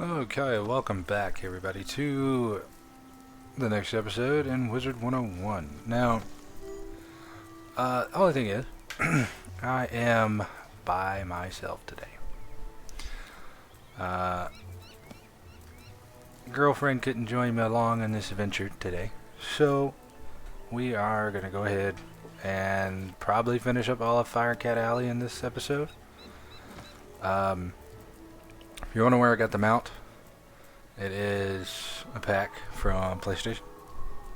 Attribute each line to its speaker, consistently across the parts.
Speaker 1: Okay, welcome back everybody to the next episode in Wizard 101. Now, only thing is, I am by myself today. Girlfriend couldn't join me along in this adventure today, so we are going to go ahead and probably finish up all of Firecat Alley in this episode. If you want to know where I got the mount, it is a pack from PlayStation,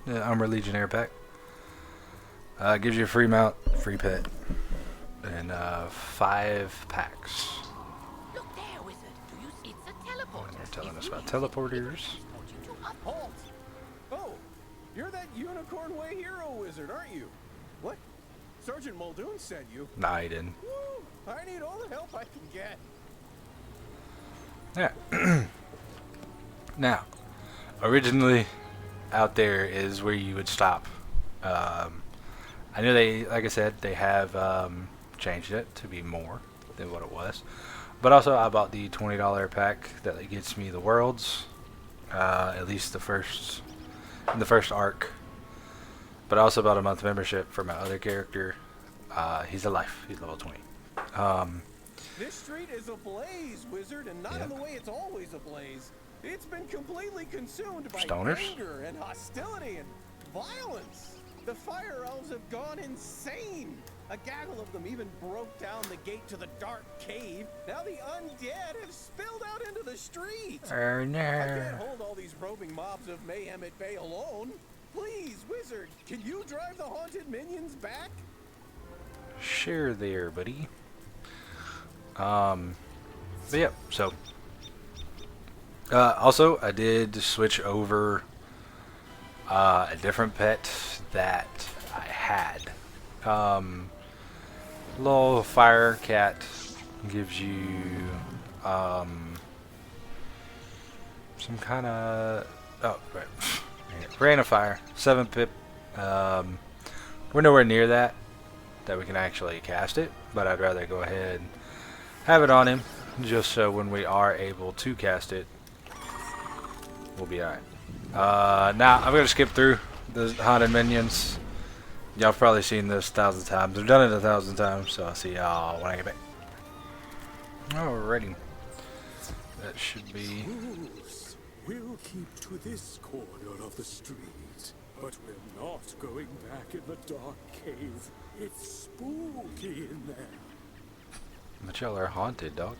Speaker 1: the Umber Legionnaire pack. Gives you a free mount, free pet, and 5 packs.
Speaker 2: Look there, wizard. Do you see? It's a teleporter.
Speaker 1: And they're telling us about teleporters.
Speaker 3: Halt! Oh, you're that Unicorn Way hero wizard, aren't you? What? Sergeant Muldoon said you.
Speaker 1: Nah, he didn't.
Speaker 3: Woo! I need all the help I can get.
Speaker 1: Yeah. Now, originally, out there is where you would stop. I know they, like I said, they have changed it to be more than what it was. But also, I bought the $20 pack that gets me the worlds, at least the first arc. But I also bought a month membership for my other character. He's a life. He's level 20.
Speaker 3: This street is ablaze, wizard, and not in the way it's always ablaze. It's been completely consumed by anger and hostility and violence. The fire elves have gone insane. A gaggle of them even broke down the gate to the dark cave. Now the undead have spilled out into the street.
Speaker 1: Oh no.
Speaker 3: I can't hold all these roving mobs of mayhem at bay alone. Please, wizard, can you drive the haunted minions back?
Speaker 1: Sure there, buddy. But yeah, so also I did switch over a different pet that I had. Little Firecat gives you some kind of Rain of Fire, 7 pip. We're nowhere near that we can actually cast it, but I'd rather go ahead and have it on him, just so when we are able to cast it, we'll be alright. Now, I'm going to skip through the haunted minions. Y'all have probably seen this 1,000 times. I've done it 1,000 times, so I'll see y'all when I get back. Alrighty. That should be...
Speaker 4: We'll keep to this corner of the street, but we're not going back in the dark cave. It's spooky in there.
Speaker 1: But y'all are haunted, dog.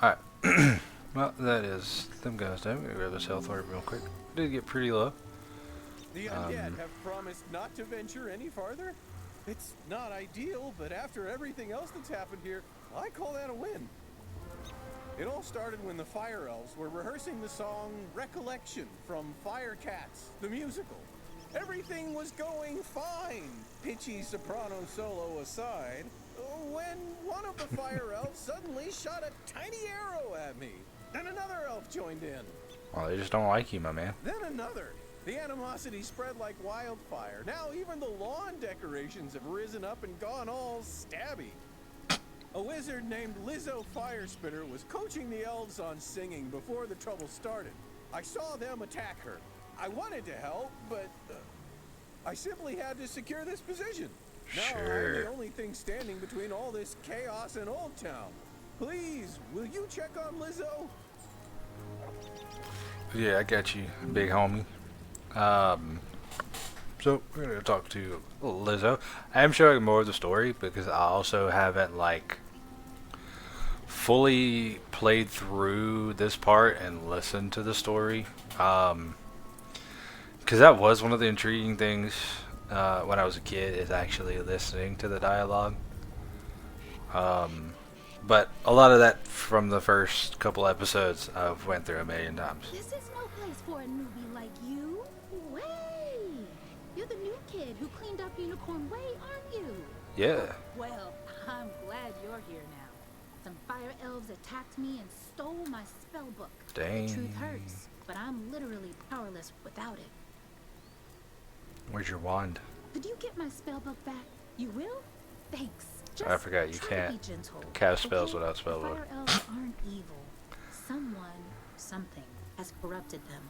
Speaker 1: Alright. Well, that is them guys done. We're gonna grab this health orb real quick. Did get pretty low.
Speaker 3: The undead have promised not to venture any farther? It's not ideal, but after everything else that's happened here, I call that a win. It all started when the Fire Elves were rehearsing the song Recollection from Firecats, the musical. Everything was going fine, pitchy soprano solo aside, when one of the Fire Elves suddenly shot a tiny arrow at me. Then another elf joined in.
Speaker 1: Well, they just don't like you, my man.
Speaker 3: Then another. The animosity spread like wildfire. Now even the lawn decorations have risen up and gone all stabby. A wizard named Lizzo Firespitter was coaching the elves on singing before the trouble started. I saw them attack her. I wanted to help, but I simply had to secure this position. Now I'm the only thing standing between all this chaos and Old Town. Please, will you check on Lizzo?
Speaker 1: Yeah, I got you, big homie. So we're gonna talk to Lizzo. I am showing more of the story because I also haven't like fully played through this part and listened to the story. Because that was one of the intriguing things when I was a kid, is actually listening to the dialogue. But a lot of that from the first couple episodes I've went through 1,000,000 times.
Speaker 5: This is no place for a newbie like you. Way! You're the new kid who cleaned up Unicorn Way, aren't you?
Speaker 1: Yeah.
Speaker 5: Well, I'm glad you're here now. Some fire elves attacked me and stole my spell book.
Speaker 1: Dang.
Speaker 5: The truth hurts, but I'm literally powerless without it.
Speaker 1: Where's your wand?
Speaker 5: Could you get my spell book back? You will? Thanks. Just
Speaker 1: I forgot you
Speaker 5: try to
Speaker 1: can't
Speaker 5: be gentle,
Speaker 1: cast spells
Speaker 5: okay?
Speaker 1: without spell book.
Speaker 5: Fire elves aren't evil. Someone something has corrupted them.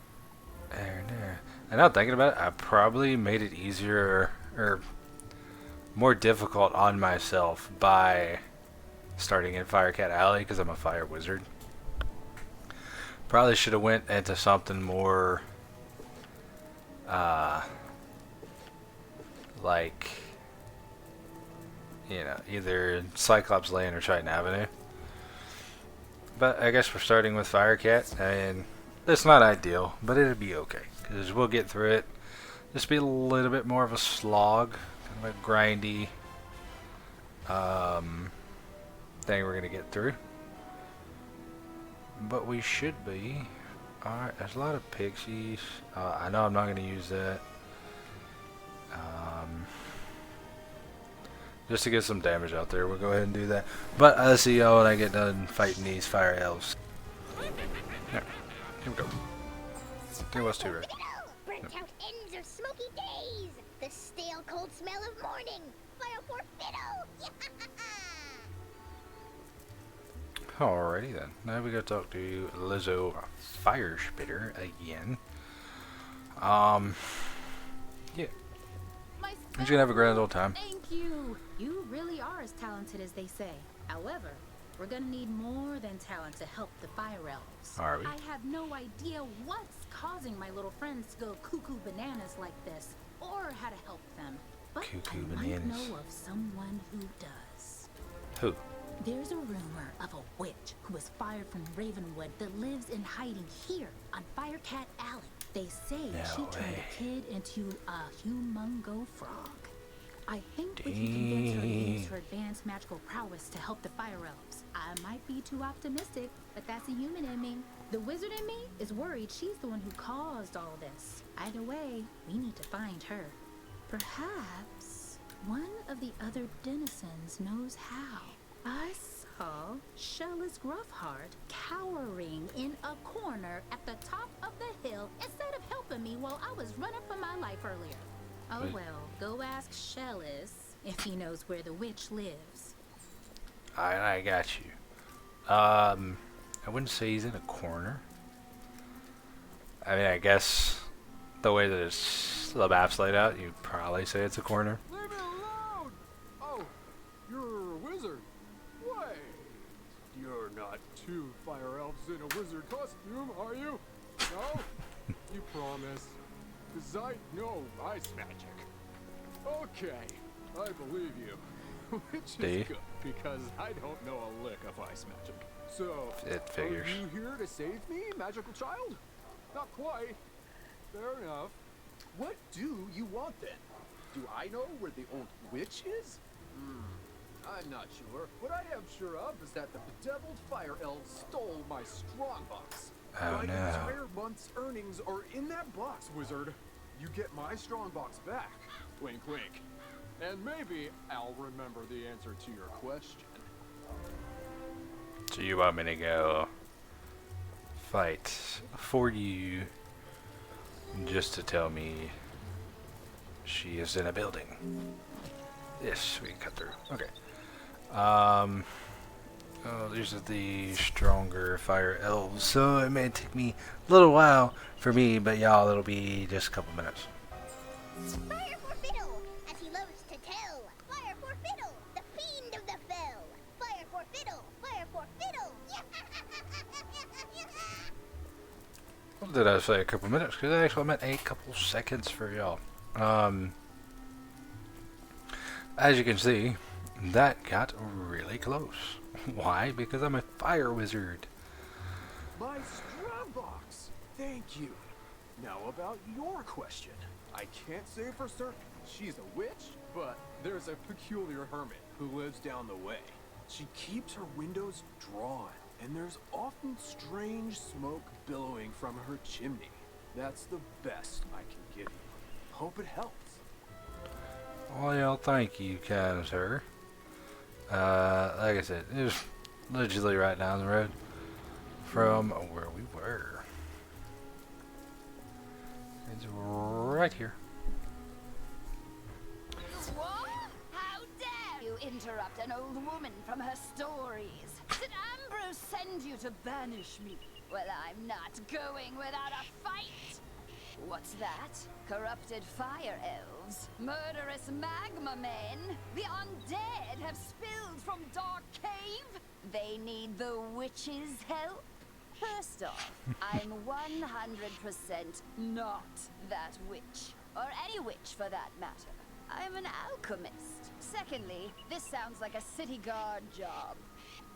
Speaker 1: There, there. And now thinking about it, I probably made it easier or more difficult on myself by starting in Firecat Alley because I'm a fire wizard. Probably should have went into something more like, you know, either Cyclops Lane or Triton Avenue. But I guess we're starting with Firecat, and it's not ideal, but it'll be okay because we'll get through it. Just be a little bit more of a slog, kind of a grindy thing we're gonna get through. But we should be. Alright, there's a lot of pixies. I know I'm not gonna use that. Just to get some damage out there, we'll go ahead and do that. But I'll see y'all when I get done fighting these fire elves. Here we go. There was two, right?
Speaker 6: Burnt out ends of smoky days. The stale cold smell of morning. Fire for fiddle.
Speaker 1: Alrighty then. Now we gotta talk to Lizzo Fire Spitter again. Yeah. We're gonna have a grand old time.
Speaker 5: Thank you. You really are as talented as they say. However, we're gonna need more than talent to help the fire elves.
Speaker 1: Are we?
Speaker 5: I have no idea what's causing my little friends to go cuckoo bananas like this, or how to help them. But
Speaker 1: Cuckoo
Speaker 5: I might
Speaker 1: bananas.
Speaker 5: know of someone who does.
Speaker 1: Who?
Speaker 5: There's a rumor of a witch who was fired from Ravenwood that lives in hiding here on Firecat Alley. They say she turned
Speaker 1: way.
Speaker 5: a kid into a humongo frog. I think we can convince her to use her advanced magical prowess to help the fire elves. I might be too optimistic, but that's a human in me. The wizard in me is worried she's the one who caused all this. Either way, we need to find her. Perhaps one of the other denizens knows how. I saw Shellis Gruffheart cowering in a corner at the top of the hill instead of helping me while I was running for my life earlier. Oh
Speaker 1: Wait.
Speaker 5: well, go ask Shellis if he knows where the witch lives.
Speaker 1: I got you. I wouldn't say he's in a corner. I mean, I guess the way that the map's laid out, you'd probably say it's a corner.
Speaker 4: Leave me alone! Oh, you're a wizard. Wait, you're not two fire elves in a wizard costume, are you? No? You promise? 'Cause I know ice magic. Okay, I believe you. Which
Speaker 1: Do you?
Speaker 4: is good, because I don't know a lick of ice magic. So,
Speaker 1: It figures.
Speaker 4: are you here to save me, magical child? Not quite. Fair enough.
Speaker 7: What do you want then? Do I know where the old witch is? I'm not sure. What I am sure of is that the bedeviled fire elves stole my strongbox.
Speaker 1: Oh
Speaker 7: My
Speaker 1: no.
Speaker 7: entire month's earnings are in that box, wizard. You get my strongbox back.
Speaker 4: Wink, wink. And maybe I'll remember the answer to your question.
Speaker 1: So you want me to go fight for you just to tell me she is in a building? Yes, we can cut through. Okay. Oh, these are the stronger fire elves, so it may take me a little while for me, but y'all, it'll be just a couple minutes.
Speaker 6: Fire for fiddle, as he loves to tell. Fire for fiddle, the fiend of the fell. Fire for fiddle, fire for fiddle.
Speaker 1: What did I say, a couple minutes? Because I actually meant a couple seconds for y'all. As you can see, that got really close. Why? Because I'm a fire wizard.
Speaker 7: My strongbox. Thank you. Now about your question. I can't say for certain she's a witch, but there's a peculiar hermit who lives down the way. She keeps her windows drawn, and there's often strange smoke billowing from her chimney. That's the best I can give you. Hope it helps.
Speaker 1: Well, thank you, kind sir. Like I said, it was literally right down the road from where we were. It's right here.
Speaker 2: What? How dare you interrupt an old woman from her stories? Did Ambrose send you to banish me?
Speaker 8: Well, I'm not going without a fight. What's that? Corrupted fire elves? Murderous magma men? The undead have spilled from Dark Cave? They need the witch's help? First off, I'm 100% not that witch. Or any witch for that matter. I'm an alchemist. Secondly, this sounds like a city guard job.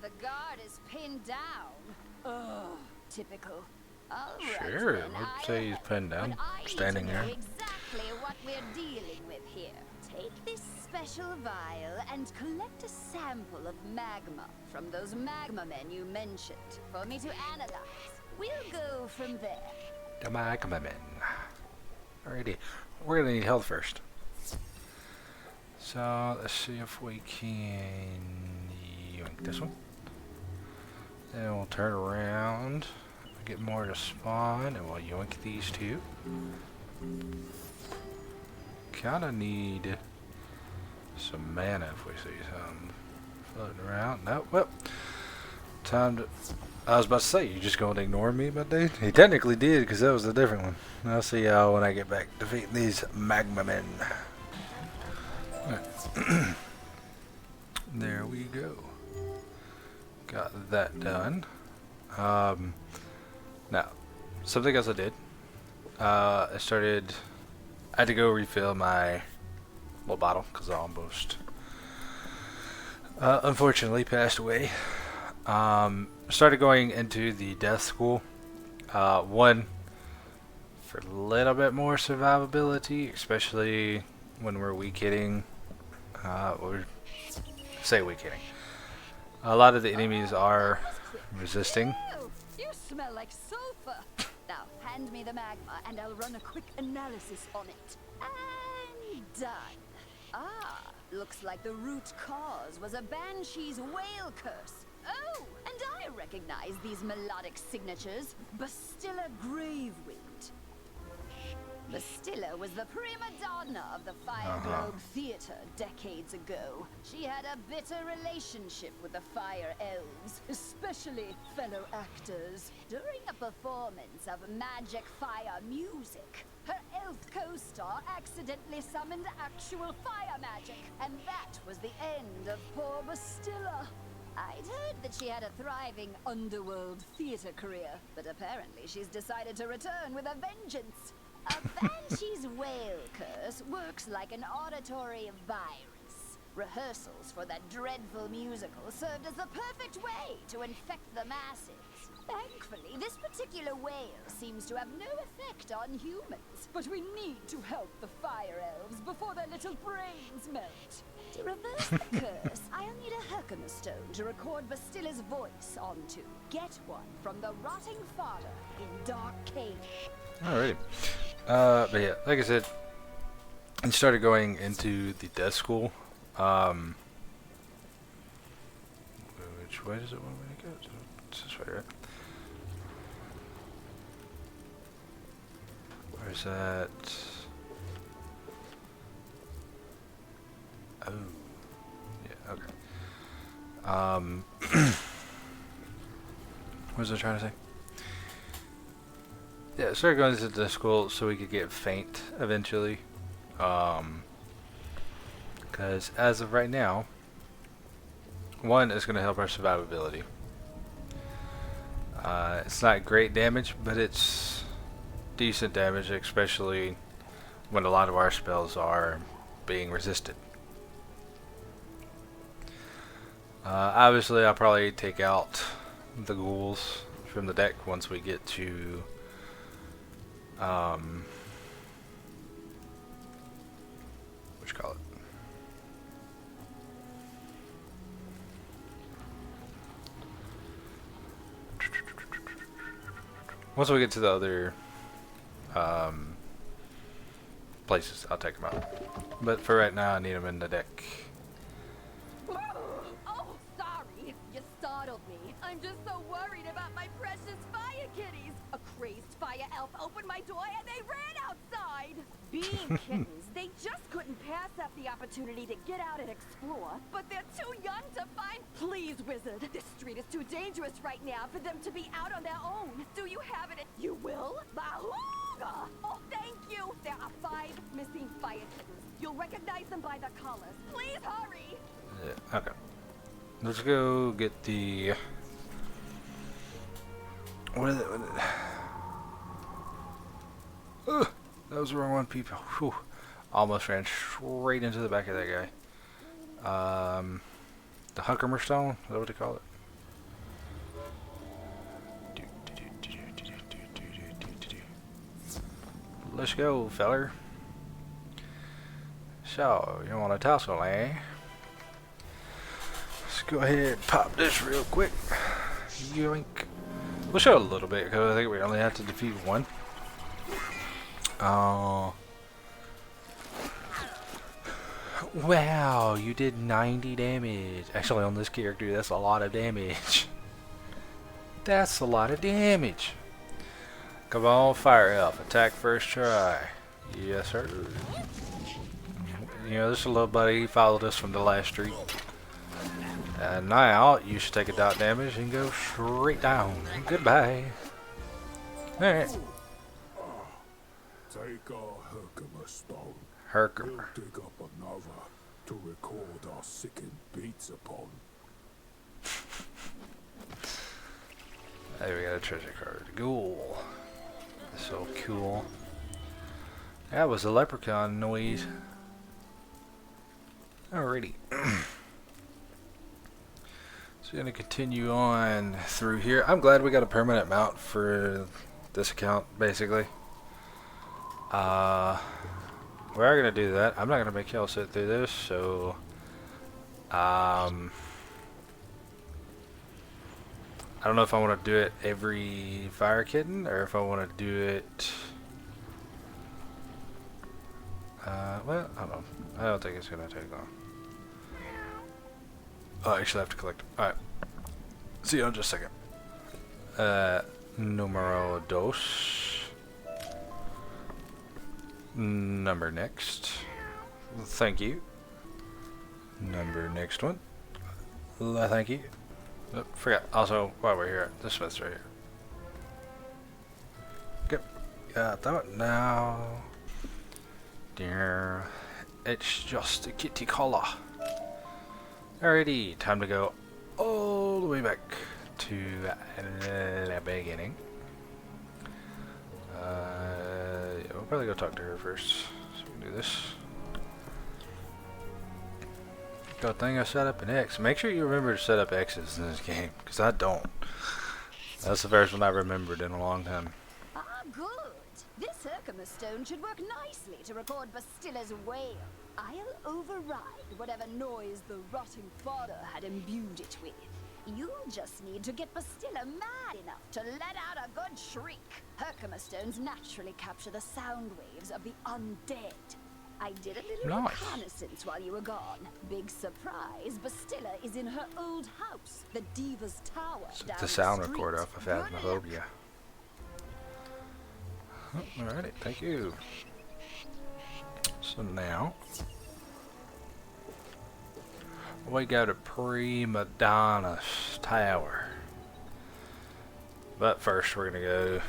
Speaker 8: The guard is pinned down. Ugh, typical. All right,
Speaker 1: Sure,
Speaker 8: then,
Speaker 1: let's say he's pinned down,
Speaker 8: but I need
Speaker 1: standing
Speaker 8: to know
Speaker 1: there.
Speaker 8: exactly what we're dealing with here. Take this special vial and collect a sample of magma from those magma men you mentioned for me to analyze. We'll go from there.
Speaker 1: The magma men. Alrighty, we're gonna need health first. So let's see if we can yoink this one. Then we'll turn around, get more to spawn, and we'll yoink these two. Kinda need some mana if we see some floating around. Nope, well, time to... I was about to say, you just gonna ignore me, my dude? He technically did, because that was a different one. I'll see y'all when I get back defeating these magma men. Right. There we go. Got that done. Now, something else I did. I had to go refill my little bottle because I almost, unfortunately, passed away. Started going into the death school. One, for a little bit more survivability, especially when we're weak hitting. Weak hitting. A lot of the enemies are resisting.
Speaker 8: Ew, you smell like sulfur. Now, hand me the magma and I'll run a quick analysis on it. And done. Ah, looks like the root cause was a banshee's whale curse. Oh, and I recognize these melodic signatures. Bastilla Gravewind. Bastilla was the prima donna of the Fire Globe Theater decades ago. She had a bitter relationship with the Fire Elves, especially fellow actors. During a performance of magic fire music, her elf co-star accidentally summoned actual fire magic, and that was the end of poor Bastilla. I'd heard that she had a thriving underworld theater career, but apparently she's decided to return with a vengeance. A banshee's whale curse works like an auditory virus. Rehearsals for that dreadful musical served as the perfect way to infect the masses. Thankfully, this particular whale seems to have no effect on humans, but we need to help the fire elves before their little brains melt. To reverse the curse, I'll need a Herkimer stone to record Bastilla's voice onto. Get one from the rotting fodder in Dark Cave.
Speaker 1: Alrighty. But yeah, like I said, I started going into the death school. Which way does it want me to go? It's this way, right? Where's that? Oh. Yeah, okay. What was I trying to say? Yeah, I started going to the school so we could get faint eventually. Because as of right now, one is going to help our survivability. It's not great damage, but it's decent damage, especially when a lot of our spells are being resisted. Obviously, I'll probably take out the ghouls from the deck once we get to what you call it? Once we get to the other places, I'll take them out. But for right now, I need them in the deck.
Speaker 8: Oh, sorry. You startled me. I'm just so worried about my precious fire kitties. A crazed fire elf opened my door and they ran outside. Being kittens, they just couldn't pass up the opportunity opportunity to get out and explore, but they're too young to find. Please, wizard. This street is too dangerous right now for them to be out on their own. Do you have it? You will? Bahooga! Oh, thank you. There are 5 missing fire kittens. You'll recognize them by their collars. Please hurry.
Speaker 1: Yeah, okay. Let's go get the. What is it? Ugh, that was the wrong one, people. Whew. Almost ran straight into the back of that guy. The Huckermer Stone? Is that what they call it? Let's go, feller. So, you want a tussle, eh? Let's go ahead and pop this real quick. Yoink. We'll show a little bit because I think we only have to defeat one. Oh. Wow, you did 90 damage. Actually, on this character, that's a lot of damage. That's a lot of damage. Come on, Fire Elf. Attack first try. Yes, sir. You know, this little buddy, he followed us from the last street. And now, you should take a dot damage and go straight down. Goodbye. Alright.
Speaker 9: Take our Herkimer stone.
Speaker 1: Herkimer.
Speaker 9: We'll dig up another to record our sickened beats upon.
Speaker 1: There we got a treasure card. Ghoul. So cool. That was a leprechaun noise. Alrighty. So gonna continue on through here. I'm glad we got a permanent mount for this account, basically. We are gonna do that. I'm not gonna make y'all sit through this, so I don't know if I want to do it every fire kitten or if I want to do it. Well, I don't know. I don't think it's gonna take long. Oh, I actually have to collect them. Alright. See you in just a second. Numero dos. Number next. Thank you. Number next one. Thank you. Oh, forgot. Also, while we're here, this Smith's right here. Okay. Got that one now. Dear. It's just a kitty collar. Alrighty, time to go all the way back to the beginning. Yeah, we'll probably go talk to her first. So we can do this. Good thing I set up an X. Make sure you remember to set up X's in this game, because I don't. That's the first one I remembered in a long time.
Speaker 8: Ah, good. This Herkimer stone should work nicely to record Bastilla's wail. I'll override whatever noise the rotting father had imbued it with. You just need to get Bastilla mad enough to let out a good shriek. Herkimer stones naturally capture the sound waves of the undead. I did a little reconnaissance while you were gone. Big surprise, Bastilla is in her old house, the Diva's Tower. Down
Speaker 1: The sound
Speaker 8: the street.
Speaker 1: recorder off of Phasmophobia. Alrighty, thank you. So now we go to Prima Donna's tower. But first we're gonna go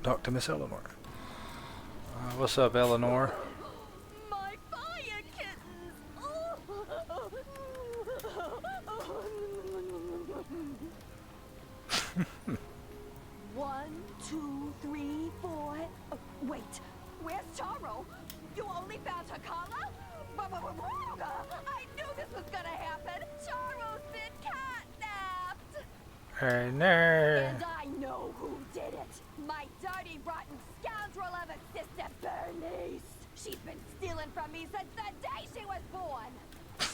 Speaker 1: talk to Miss Eleanor. What's up, Eleanor?
Speaker 8: My fire kittens! One, two, three, four. Oh, wait, where's Charo? You only found her collar? I knew this was gonna happen. Charo's been catnapped.
Speaker 1: Hey, no.
Speaker 8: And I know who did it. My dirty, rotten scoundrel of a sister, Bernice. She's been stealing from me since the day she was born.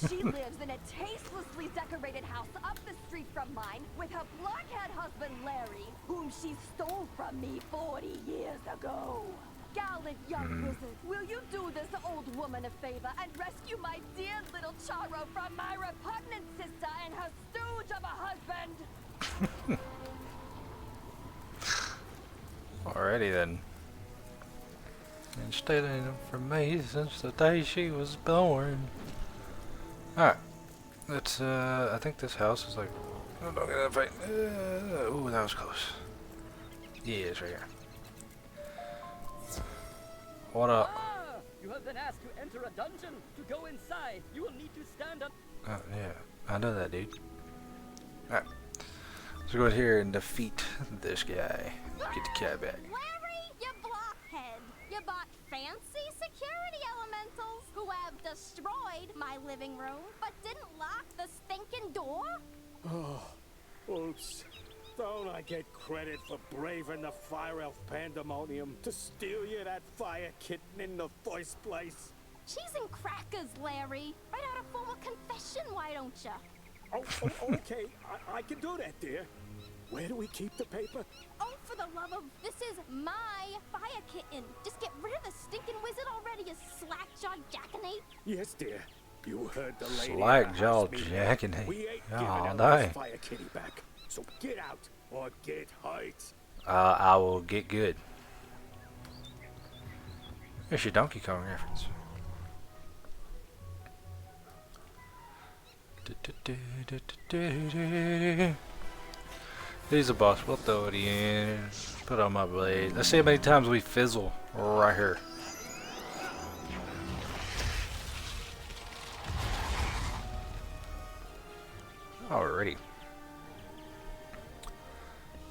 Speaker 8: She lives in a tastelessly decorated house up the street from mine with her blockhead husband, Larry, whom she stole from me 40 years ago. Gallant young wizard, will you do this old woman a favor and rescue my dear little Charo from my repugnant sister and her stooge of a husband?
Speaker 1: Alrighty then. And stealing them from me since the day she was born. Alright. Let's, I think this house is like... Oh, don't get that fight. Ooh, that was close. Yeah, it's right here. What up?
Speaker 10: Ah, you have been asked to enter a dungeon. To go inside, you will need to stand up.
Speaker 1: Oh, yeah. I know that, dude. Alright. Let's go in here and defeat this guy. Get the cat back.
Speaker 6: Larry, you blockhead! You bought fancy security elementals who have destroyed my living room, but didn't lock the stinking door?
Speaker 9: Oh, oops. Don't I get credit for braving the fire elf pandemonium to steal you that fire kitten in the first place?
Speaker 6: Cheese and crackers, Larry. Write out a formal confession, why don't you?
Speaker 9: Oh, okay. I can do that, dear. Where do we keep the paper?
Speaker 6: Oh, for the love of... This is my fire kitten. Just get rid of the stinking wizard already, you slack-jawed jackanate.
Speaker 9: Yes, dear. You heard the lady.
Speaker 1: Slack-jawed jackanate.
Speaker 9: We ain't
Speaker 1: Oh,
Speaker 9: giving
Speaker 1: no.
Speaker 9: this fire kitty back. So get out or get hurt.
Speaker 1: I will get good. There's your Donkey Kong reference. He's a boss. We'll throw it in. Put on my blade. Let's see how many times we fizzle right here. Alrighty.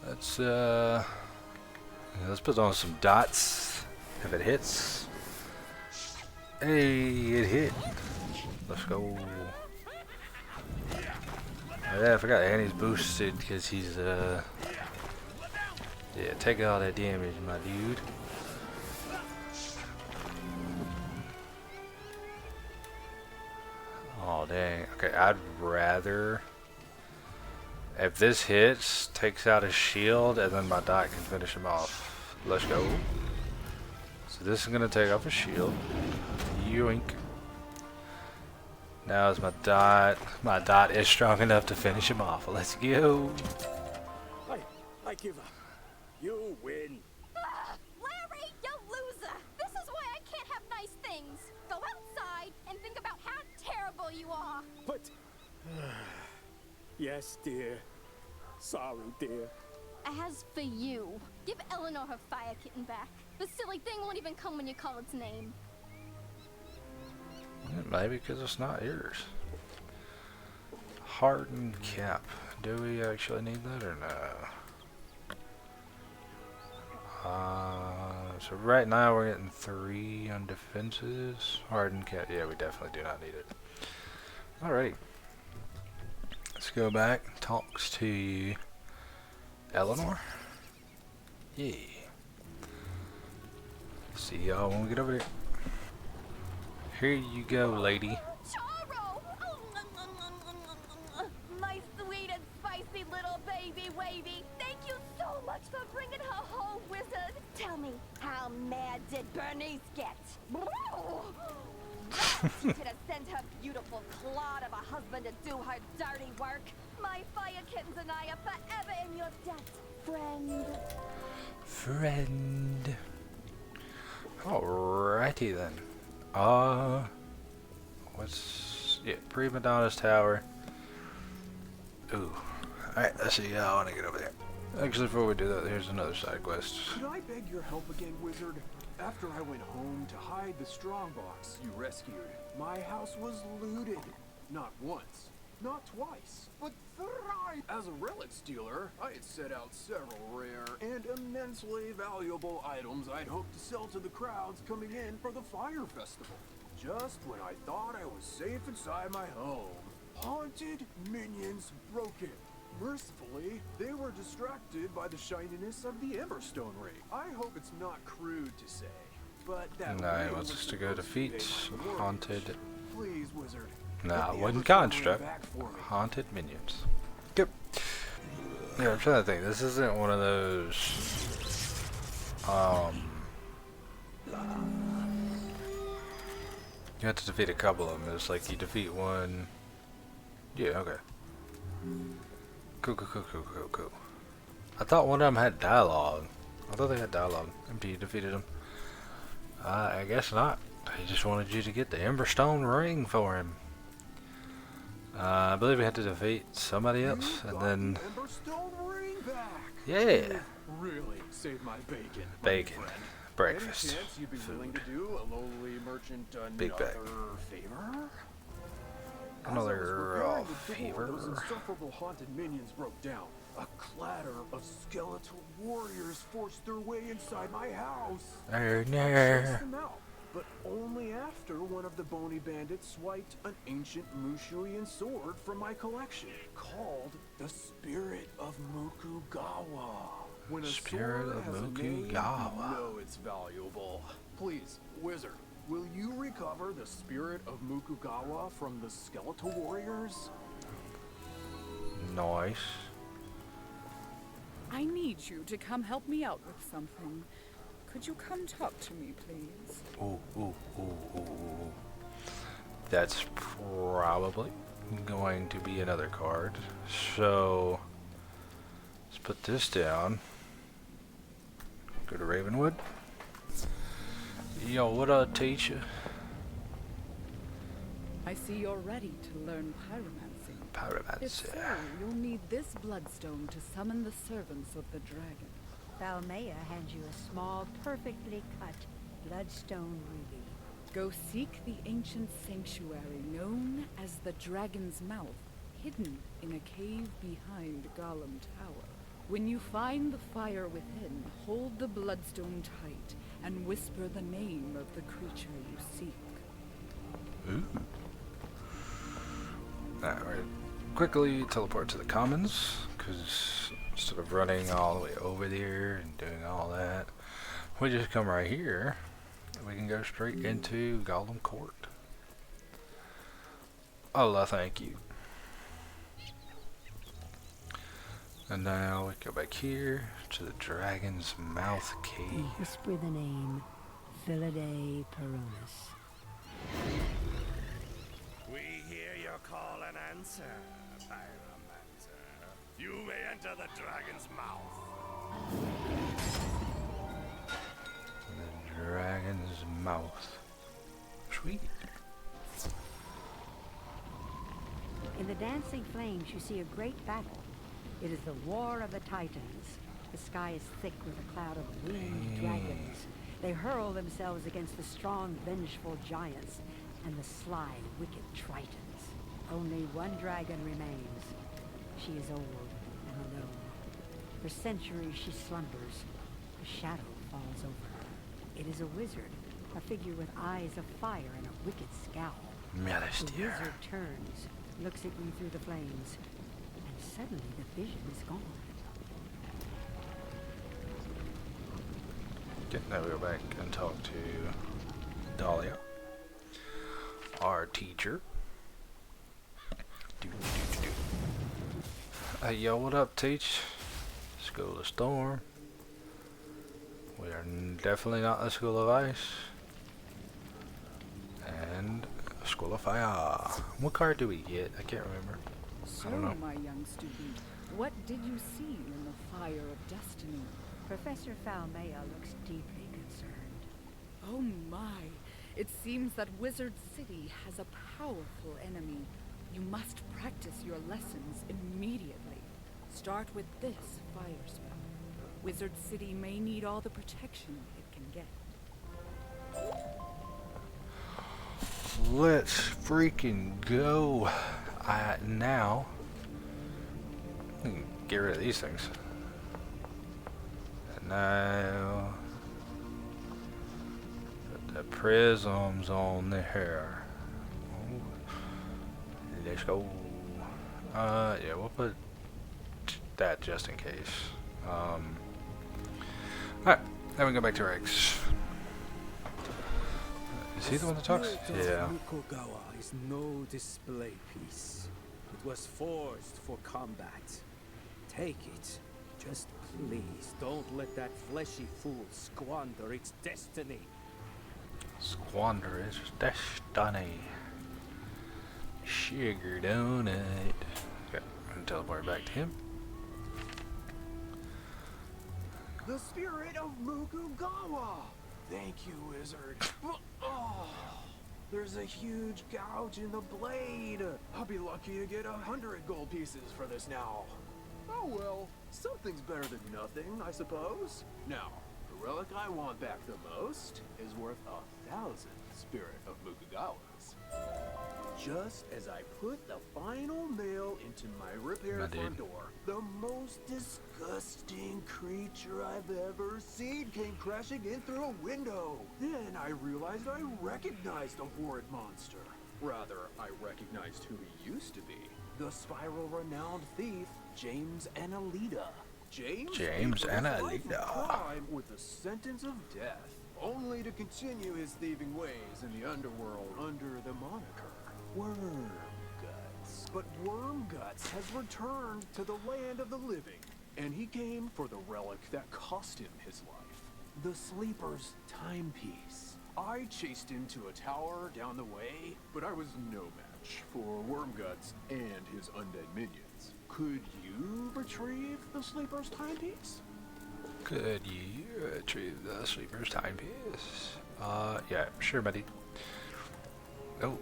Speaker 1: Let's put on some dots. If it hits. Hey, it hit. Let's go. Yeah, I forgot Annie's boosted because he's yeah, take all that damage, my dude. Oh dang. Okay, I'd rather if this hits, takes out his shield, and then my dot can finish him off. Let's go. So this is gonna take off his shield. Yoink. Now is my dot. My dot is strong enough to finish him off. Let's go.
Speaker 9: I give up. You win.
Speaker 6: Larry, you loser! This is why I can't have nice things. Go outside and think about how terrible you are.
Speaker 9: But yes, dear. Sorry, dear.
Speaker 6: As for you, give Eleanor her fire kitten back. The silly thing won't even come when you call its name.
Speaker 1: Maybe because it's not yours. Hardened cap. Do we actually need that or no? So right now we're getting 3 on defenses. Hardened cap. Yeah, we definitely do not need it. Alrighty. Let's go back. Talks to Eleanor. Yeah. See y'all when we get over there. Here you go, lady.
Speaker 6: Charo! My sweet and spicy little baby wavy. Thank you so much for bringing her home, wizard. Tell me, how mad did Bernice get? She could have sent her beautiful clod of a husband to do her dirty work. My fire kittens and I are forever in your debt, friend.
Speaker 1: Friend. Alrighty then. What's... Yeah, Prima Donna's tower. Ooh. Alright, let's see how I want to get over there. Actually, before we do that, here's another side quest.
Speaker 7: Could I beg your help again, wizard? After I went home to hide the strongbox you rescued, my house was looted. Not once, not twice, but thrice. As a relic stealer, I had set out several rare and immensely valuable items I'd hoped to sell to the crowds coming in for the fire festival. Just when I thought I was safe inside my home, haunted minions broke in. Mercifully, they were distracted by the shininess of the Emberstone ring. I hope it's not crude to say, but that
Speaker 1: Nah, he
Speaker 7: ring
Speaker 1: wants
Speaker 7: was
Speaker 1: us to go
Speaker 7: supposed be
Speaker 1: defeat
Speaker 7: paid by the
Speaker 1: haunted...
Speaker 7: Please, wizard.
Speaker 1: Nah,
Speaker 7: Get the
Speaker 1: wooden
Speaker 7: Emberstone ring
Speaker 1: construct.
Speaker 7: back for me.
Speaker 1: Haunted minions. Yep. Yeah, I'm trying to think. This isn't one of those... You have to defeat a couple of them. It's like you defeat one... Yeah, okay. Cool. I thought one of them had dialogue. I thought they had dialogue after you defeated them. I guess not. He just wanted you to get the Emberstone ring for him. I believe we had to defeat somebody else, and then
Speaker 7: Emberstone ring back.
Speaker 1: yeah,
Speaker 7: Really saved my bacon.
Speaker 1: bacon,
Speaker 7: my friend.
Speaker 1: breakfast,
Speaker 7: Any chance you'd be willing to
Speaker 1: food.
Speaker 7: do a lowly merchant
Speaker 1: Big
Speaker 7: another
Speaker 1: bag.
Speaker 7: favor?
Speaker 1: Another
Speaker 7: As I was repairing the door, those
Speaker 1: favor.
Speaker 7: insufferable haunted minions broke down. A clatter of skeletal warriors forced their way inside my house.
Speaker 1: Oh
Speaker 7: I chased
Speaker 1: no!
Speaker 7: them out, but only after one of the bony bandits swiped an ancient Mushuian sword from my collection, called the Spirit of Mukugawa. When a
Speaker 1: Spirit
Speaker 7: sword
Speaker 1: of
Speaker 7: has a name, you
Speaker 1: Mukugawa.
Speaker 7: know it's valuable. Please, wizard, will you recover the Spirit of Mukugawa from the skeletal warriors?
Speaker 1: Nice.
Speaker 11: I need you to come help me out with something. Could you come talk to me, please?
Speaker 1: Ooh, ooh, ooh, ooh. That's probably going to be another card. So let's put this down. Go to Ravenwood. Yo, what I teach you?
Speaker 11: I see you're ready to learn pyromancy. If so,
Speaker 1: Pyromancy.
Speaker 11: you'll need this bloodstone to summon the servants of the dragon.
Speaker 12: Valmea hands you a small, perfectly cut bloodstone ruby.
Speaker 11: Go seek the ancient sanctuary known as the Dragon's Mouth, hidden in a cave behind Gollum Tower. When you find the fire within, hold the bloodstone tight and whisper the name of the creature you seek.
Speaker 1: Ooh. Alright, quickly teleport to the commons, because instead of running all the way over there and doing all that, we just come right here, and we can go straight into Gollum Court. Allah, thank you. And now we go back here to the Dragon's Mouth Cave.
Speaker 12: Whisper the name, Philaday Peronis.
Speaker 9: We hear your call and answer, Pyromancer. You may enter the dragon's mouth.
Speaker 1: The Dragon's Mouth. Sweet.
Speaker 12: In the dancing flames, you see a great battle. It is the War of the Titans. The sky is thick with a cloud of winged dragons. They hurl themselves against the strong, vengeful giants and the sly, wicked Tritons. Only one dragon remains. She is old and alone. For centuries she slumbers. A shadow falls over her. It is a wizard, a figure with eyes of fire and a wicked scowl. The
Speaker 1: Malistier.
Speaker 12: wizard turns, looks at you through the flames, and suddenly the vision is gone.
Speaker 1: Okay, now we go back and talk to Dahlia, our teacher. Hey, yo, what up, teach? School of Storm. We are definitely not the School of Ice. And School of Fire. What card do we get? I can't remember.
Speaker 11: So,
Speaker 1: I don't know.
Speaker 11: my young student, what did you see in the fire of destiny?
Speaker 12: Professor Valmea looks deeply concerned.
Speaker 11: Oh my! It seems that Wizard City has a powerful enemy. You must practice your lessons immediately. Start with this fire spell. Wizard City may need all the protection it can get.
Speaker 1: Let's freaking go. Now. We can get rid of these things. And now. Put the prisms on there. Let's go. Yeah, we'll put that just in case. Alright, then we go back to Rex. Is he the one that talks? Yeah.
Speaker 9: Mukugawa is no display piece. It was forged for combat. Take it. Just please don't let that fleshy fool squander its destiny.
Speaker 1: Squander its destiny. Sugar donut. Okay, I'm gonna teleport back to him.
Speaker 7: The Spirit of Mukugawa! Thank you, wizard. Oh. There's a huge gouge in the blade. I'll be lucky to get 100 gold pieces for this now. Oh well, something's better than nothing, I suppose. Now, the relic I want back the most is worth 1,000 spirit of Mukagawa's. Just as I put the final nail into my repaired front door, the most disgusting creature I've ever seen came crashing in through a window. Then I realized I recognized the horrid monster. Rather, I recognized who he used to be. The spiral-renowned thief, James Annalita. James
Speaker 1: Annalita.
Speaker 7: Crime with a sentence of death, only to continue his thieving ways in the underworld under the moniker Wormguts. But Wormguts has returned to the land of the living, and he came for the relic that cost him his life. The Sleeper's timepiece. I chased him to a tower down the way, but I was no match for Wormguts and his undead minions. Could you retrieve the Sleeper's timepiece?
Speaker 1: Could you retrieve the Sleeper's timepiece? Yeah, sure, buddy. Oh.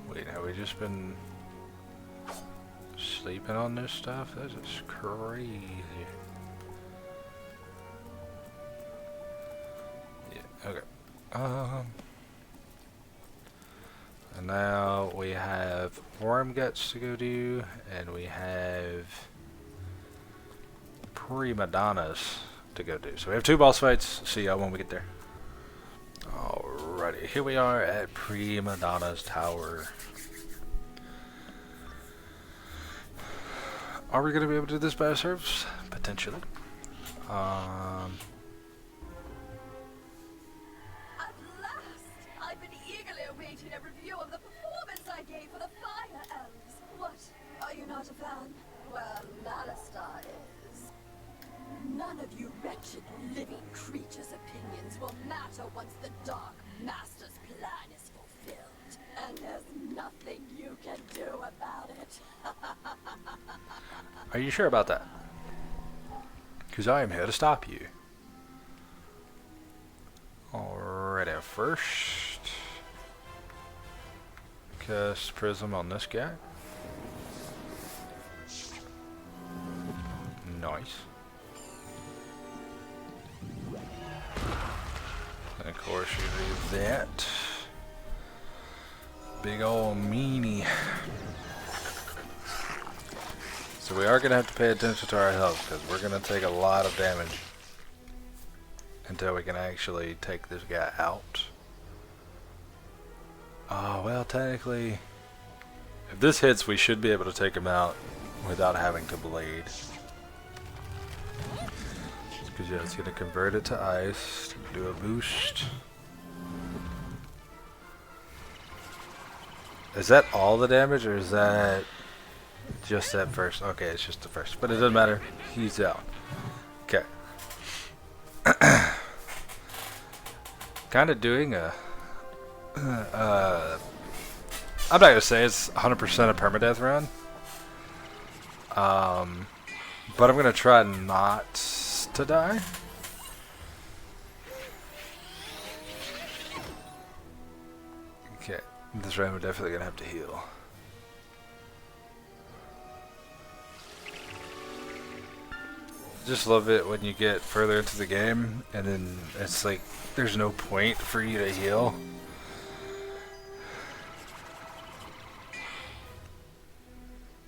Speaker 1: Wait, have we just been sleeping on this stuff? That is crazy. Yeah, okay. And now we have Worm Guts to go do, and we have Prima Donnas to go do. So we have 2 boss fights. See y'all when we get there. Alrighty, here we are at Prima Donna's tower. Are we going to be able to do this by ourselves? Potentially.
Speaker 8: At last! I've been eagerly awaiting a review of the performance I gave for the Fire Elves. What? Are you not a fan? Well, Alistar is. None of you wretched living creatures' opinions will matter once the Dark Master's plan is fulfilled. And there's nothing you can do about it.
Speaker 1: Are you sure about that? Because I am here to stop you. Alrighty, first cast Prism on this guy. Nice. And of course you leave that. Big ol' meanie. So we are going to have to pay attention to our health, because we're going to take a lot of damage until we can actually take this guy out. Oh, well, technically, if this hits, we should be able to take him out without having to blade. Because yeah, it's going to convert it to ice, do a boost. Is that all the damage, or is that just that first? Okay, it's just the first, but it doesn't matter. He's out. Okay. Kind of doing a I'm not gonna say it's 100% a permadeath run, but I'm gonna try not to die. Okay, this round we're definitely gonna have to heal. Just love it when you get further into the game and then it's like there's no point for you to heal.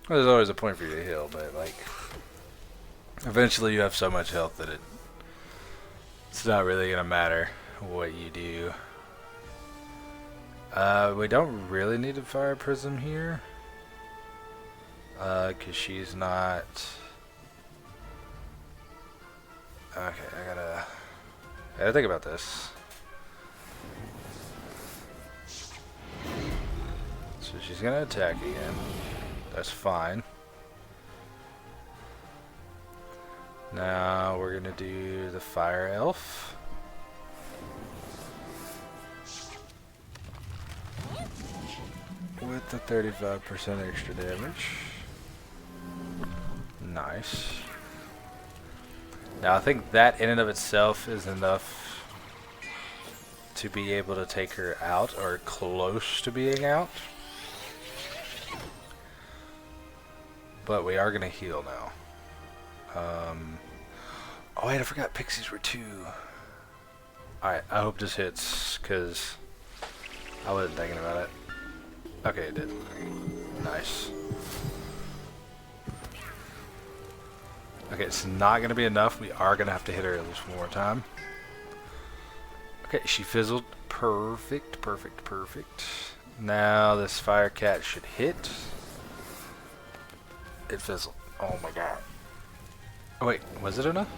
Speaker 1: Well, there's always a point for you to heal, but like eventually you have so much health that it's not really gonna matter what you do. We don't really need a Fire Prism here, cause she's not. Okay, I gotta think about this. So she's gonna attack again. That's fine. Now we're gonna do the Fire Elf. With the 35% extra damage. Nice. Now I think that in and of itself is enough to be able to take her out, or close to being out. But we are going to heal now. Oh wait, I forgot pixies were 2. Alright, I hope this hits, because I wasn't thinking about it. Okay, it did. Nice. Okay, it's not going to be enough. We are going to have to hit her at least one more time. Okay, she fizzled. Perfect, perfect, perfect. Now this Firecat should hit. It fizzled. Oh my god. Oh wait, was it enough?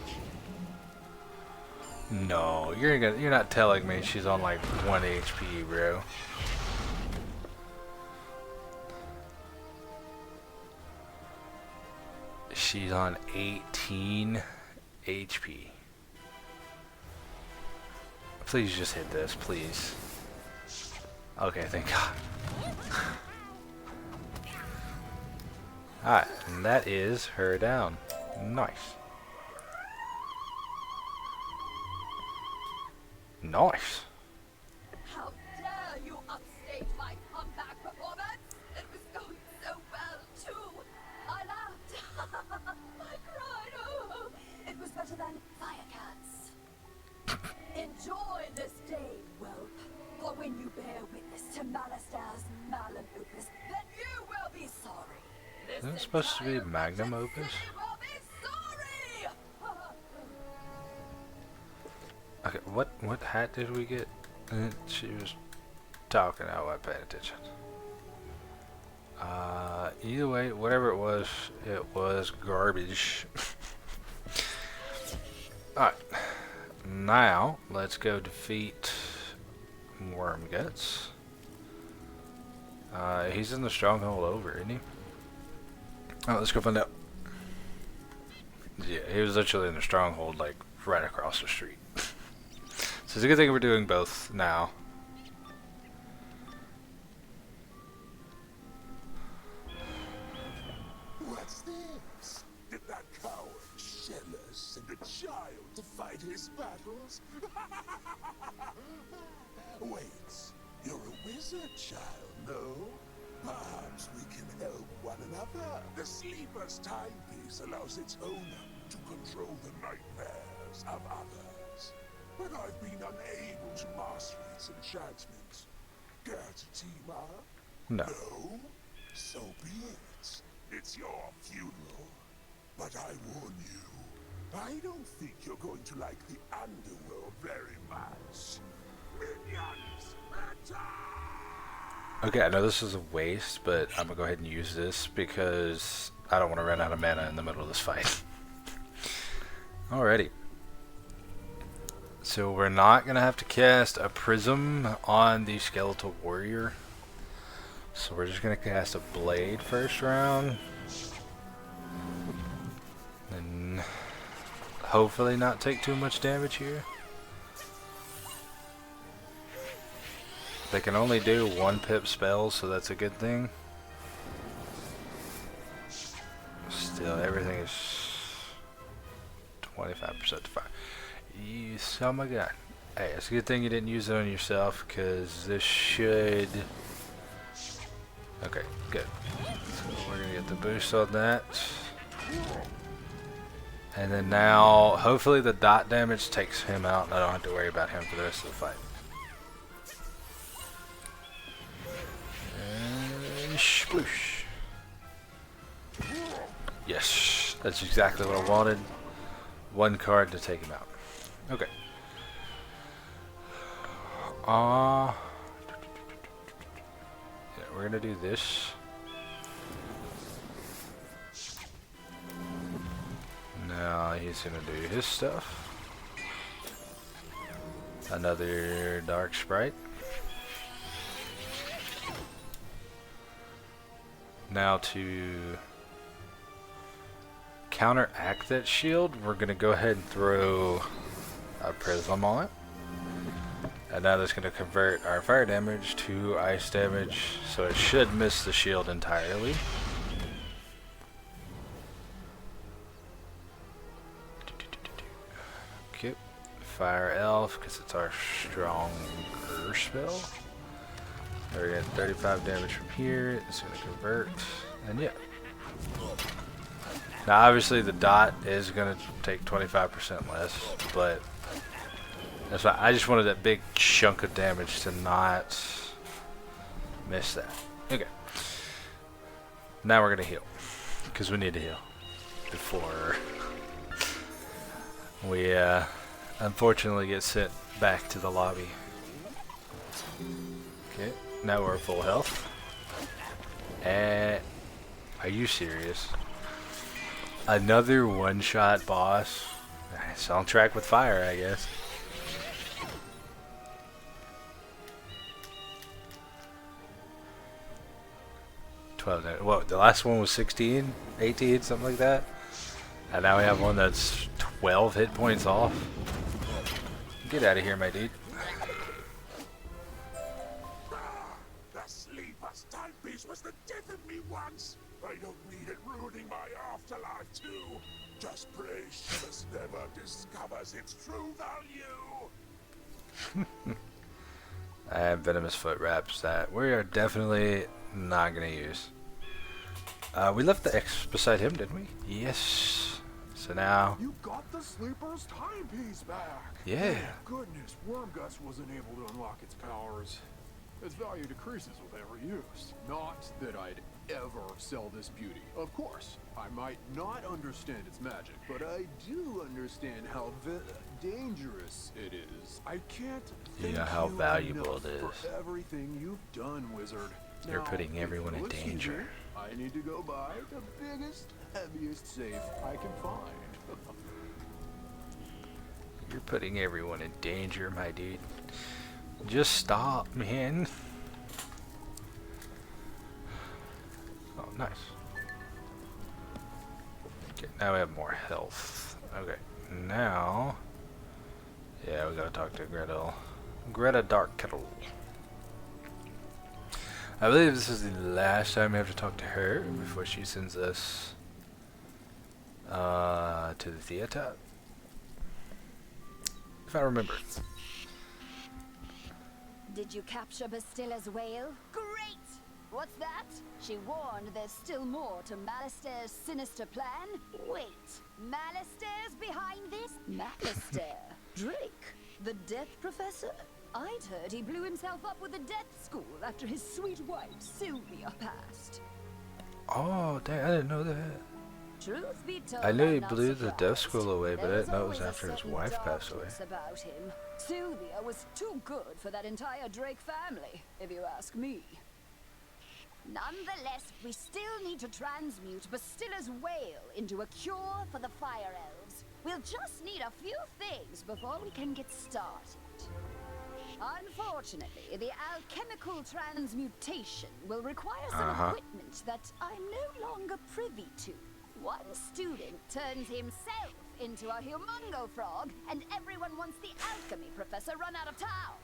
Speaker 1: No, you're not telling me she's on like 1 HP, bro. She's on 18 HP. Please just hit this, please. Okay, thank God. Alright, and that is her down. Nice. Nice.
Speaker 2: How dare you upstage my comeback performance? It was going so well, too. I laughed. I cried. Oh, it was better than Firecats. Enjoy this day, whelp. For when you bear witness to Malastair's Malum Opus, then you will be sorry.
Speaker 1: Isn't it supposed to be Magnum Opus?
Speaker 2: You will be sorry.
Speaker 1: Okay, what hat did we get? She was talking. I wasn't paying attention. Either way, whatever it was garbage. Alright. Now, let's go defeat Worm Guts. He's in the stronghold over, isn't he? Oh, let's go find out. Yeah, he was literally in the stronghold, like, right across the street. So it's a good thing we're doing both now.
Speaker 13: What's this? Did that coward Shella send a child to fight his battles? Wait, you're a wizard child, no? Perhaps we can help one another. The Sleeper's timepiece allows its owner to control the nightmares of others. But I've been unable to master its enchantments. Care to team up?
Speaker 1: No.
Speaker 13: No? So be it. It's your funeral. But I warn you, I don't think you're going to like the underworld very much. Minions, attack!
Speaker 1: Okay, I know this is a waste, but I'm gonna go ahead and use this because I don't want to run out of mana in the middle of this fight. Alrighty. So we're not gonna have to cast a prism on the skeletal warrior. So we're just gonna cast a blade first round. And hopefully not take too much damage here. They can only do 1 pip spells, so that's a good thing. Still, everything is 25% to fire. You son of a gun. Hey, it's a good thing you didn't use it on yourself, because this should... Okay, good. So we're going to get the boost on that. And then now, hopefully the dot damage takes him out, and I don't have to worry about him for the rest of the fight. And sploosh. Yes, that's exactly what I wanted. 1 card to take him out. Okay. Yeah, we're gonna do this. Now he's gonna do his stuff. Another dark sprite. Now to counteract that shield, we're gonna go ahead and throw a prism on it. And now that's gonna convert our fire damage to ice damage, so it should miss the shield entirely. Okay, Fire Elf because it's our stronger spell. We're getting 35 damage from here. It's going to convert. And yeah. Now obviously the dot is going to take 25% less, but that's why I just wanted that big chunk of damage to not miss that. Okay. Now we're going to heal because we need to heal before we unfortunately get sent back to the lobby. Okay, now we're full health. And are you serious? Another one-shot boss? It's on track with fire, I guess. What, the last one was 16, 18, something like that? And now we have one that's 12 hit points off. Get out of here, my dude.
Speaker 13: The sleeper's timepiece was the death of me once. I don't need it ruining my afterlife too. Just pray Shivers never discovers its true value.
Speaker 1: I have venomous foot wraps that we are definitely not gonna use. We left the X beside him, didn't we? Yes. So now.
Speaker 7: You got the sleeper's timepiece back.
Speaker 1: Yeah.
Speaker 7: Thank goodness, Wormgus wasn't able to unlock its powers. Its value decreases with every use. Not that I'd ever sell this beauty. Of course, I might not understand its magic, but I do understand how dangerous it is. I can't thank
Speaker 1: how
Speaker 7: you
Speaker 1: valuable
Speaker 7: enough
Speaker 1: it is.
Speaker 7: for everything you've done, Wizard.
Speaker 1: You're
Speaker 7: Now,
Speaker 1: putting
Speaker 7: if
Speaker 1: everyone in
Speaker 7: you'll excuse
Speaker 1: danger.
Speaker 7: me, I need to go buy the biggest, heaviest safe I can find.
Speaker 1: You're putting everyone in danger, my dude. Just stop, man. Oh, nice. Okay, now we have more health. Okay, now... yeah, we gotta talk to Gretel. Greta Darkkettle. I believe this is the last time we have to talk to her before she sends us to the theater. If I remember.
Speaker 8: Did you capture Bastilla's whale? Great! What's that? She warned there's still more to Malister's sinister plan? Wait, Malister's behind this? Malister? Drake? The Death Professor? I'd heard he blew himself up with the Death School after his sweet wife, Sylvia, passed.
Speaker 1: Oh, dang, I didn't know that.
Speaker 8: Truth be told,
Speaker 1: I knew he
Speaker 8: I'm not
Speaker 1: blew the Death
Speaker 8: surprised.
Speaker 1: School away, but I
Speaker 8: There's
Speaker 1: didn't know it was
Speaker 8: always a
Speaker 1: after his
Speaker 8: certain
Speaker 1: wife passed away.
Speaker 8: darkness about him. Sylvia was too good for that entire Drake family, if you ask me. Nonetheless, we still need to transmute Bastilla's whale into a cure for the Fire Elves. We'll just need a few things before we can get started. Unfortunately, the alchemical transmutation will require some equipment that I'm no longer privy to. One student turns himself into a humongo frog, and everyone wants the alchemy professor run out of town.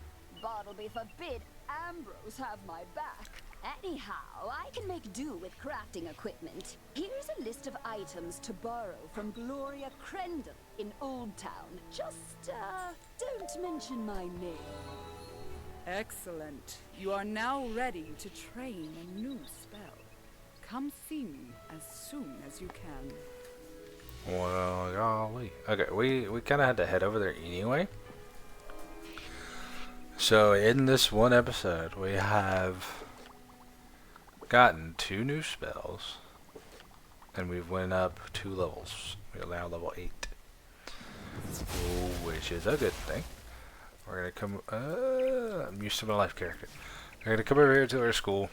Speaker 8: Bartleby forbid Ambrose have my back. Anyhow, I can make do with crafting equipment. Here's a list of items to borrow from Gloria Crendel in Old Town. Just, don't mention my name.
Speaker 11: Excellent. You are now ready to train a new spell. Come see me as soon as you can.
Speaker 1: Well, golly. Okay, we kind of had to head over there anyway. So in this one episode, we have gotten 2 new spells, and we've went up 2 levels. We are now level 8, which is a good thing. We're gonna come. I'm used to my life character. We're gonna come over here to our school.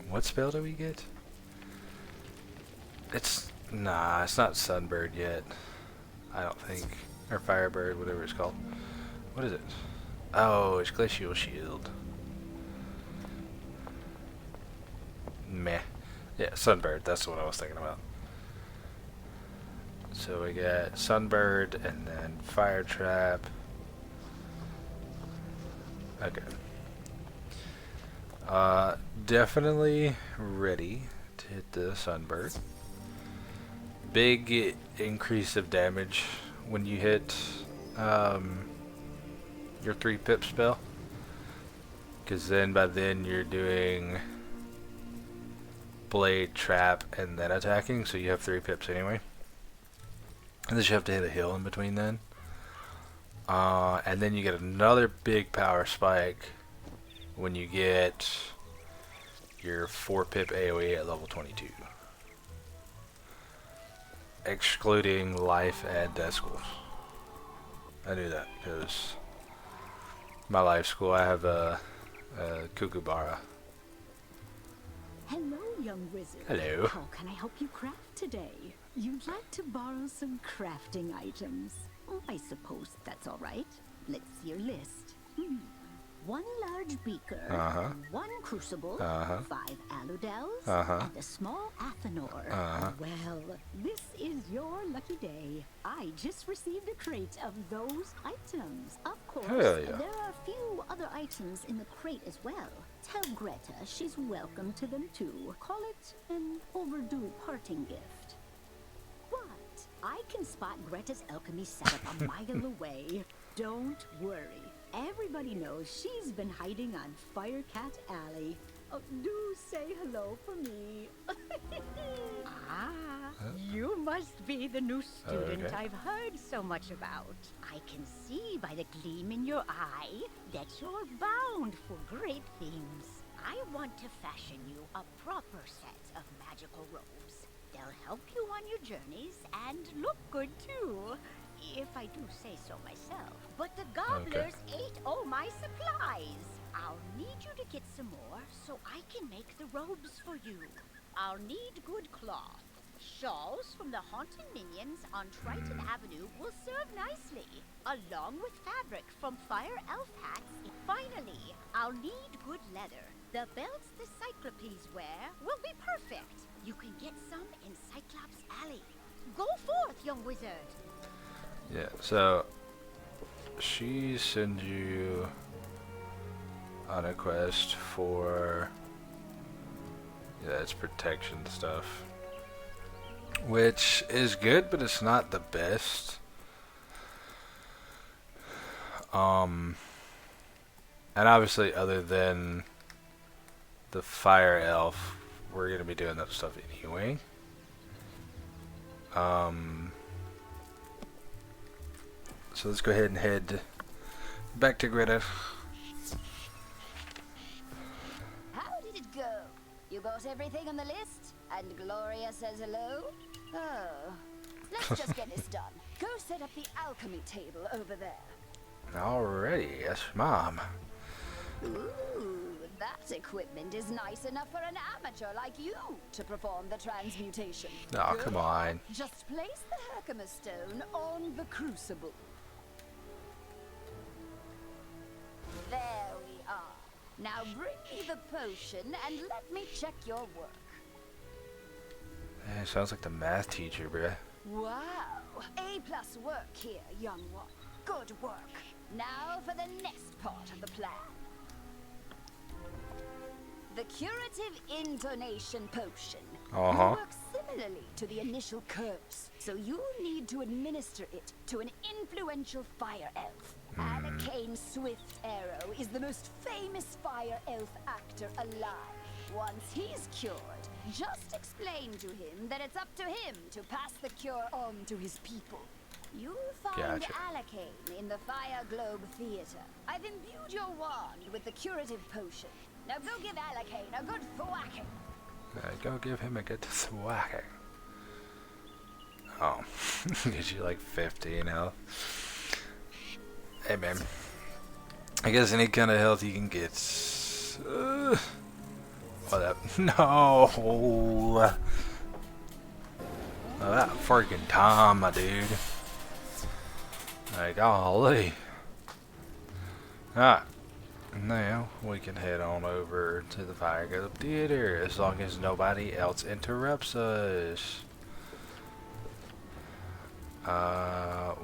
Speaker 1: What spell do we get? It's it's not Sunbird yet. I don't think, or Firebird, whatever it's called. What is it? Oh, it's Glacial Shield. Meh. Yeah, Sunbird. That's what I was thinking about. So we got Sunbird and then Fire Trap. Okay. Definitely ready to hit the Sunbird. Big increase of damage when you hit your 3 pip spell, because then by then you're doing blade, trap, and then attacking, so you have 3 pips anyway. And then you have to hit a heal in between then. And then you get another big power spike when you get your 4 pip AoE at level 22. Excluding life and death schools. I knew that because my life school I have a Kukubara.
Speaker 14: Hello, young wizard.
Speaker 1: Hello.
Speaker 14: How can I help you craft today? You'd like to borrow some crafting items. Oh, I suppose that's all right. Let's see your list. 1 large beaker, 1 crucible, 5 aludels, and a small athanor. Well, this is your lucky day. I just received a crate of those items. Of course,
Speaker 1: Hell yeah.
Speaker 14: there are a few other items in the crate as well. Tell Greta she's welcome to them too. Call it an overdue parting gift. But I can spot Greta's alchemy setup a mile away. Don't worry. Everybody knows she's been hiding on Firecat Alley. Oh, do say hello for me.
Speaker 12: You must be the new student
Speaker 1: Okay.
Speaker 12: I've heard so much about. I can see by the gleam in your eye that you're bound for great things. I want to fashion you a proper set of magical robes. They'll help you on your journeys and look good too, if I do say so myself. But the gobblers ate all my supplies. I'll need you to get some more so I can make the robes for you. I'll need good cloth. Shawls from the haunted minions on Triton Avenue will serve nicely, along with fabric from Fire Elf hats. Finally, I'll need good leather. The belts the Cyclopes wear will be perfect. You can get some in Cyclops Alley. Go forth, young wizard.
Speaker 1: Yeah, so she sends you on a quest for, yeah, it's protection stuff, which is good, but it's not the best. And obviously, other than the Fire Elf, we're gonna be doing that stuff anyway. So let's go ahead and head back to Greta.
Speaker 8: How did it go? You got everything on the list? And Gloria says hello? Oh. Let's just get this done. Go set up the alchemy table over there.
Speaker 1: Alrighty, yes, Mom.
Speaker 8: Ooh, that equipment is nice enough for an amateur like you to perform the transmutation.
Speaker 1: Oh,
Speaker 8: Good.
Speaker 1: come on.
Speaker 8: Just place the Herkimer stone on the crucible. There we are. Now bring me the potion and let me check your work.
Speaker 1: Hey, sounds like the math teacher, bruh.
Speaker 8: Wow. A+ work here, young one. Good work. Now for the next part of the plan. The curative intonation potion works similarly to the initial curse, so you need to administer it to an influential fire elf. Alakane Swift Arrow is the most famous fire elf actor alive. Once he's cured, just explain to him that it's up to him to pass the cure on to his people. You'll find Alakane in the Fire Globe Theater. I've imbued your wand with the curative potion. Now go give Alakane a good thwacking.
Speaker 1: Go give him a good thwacking. Oh, gives you like 15 health. Hey man, I guess any kind of health you can get. What up? No. Oh, that freaking time, my dude. Like, golly. Alright. Now, we can head on over to the Firecat Theater as long as nobody else interrupts us.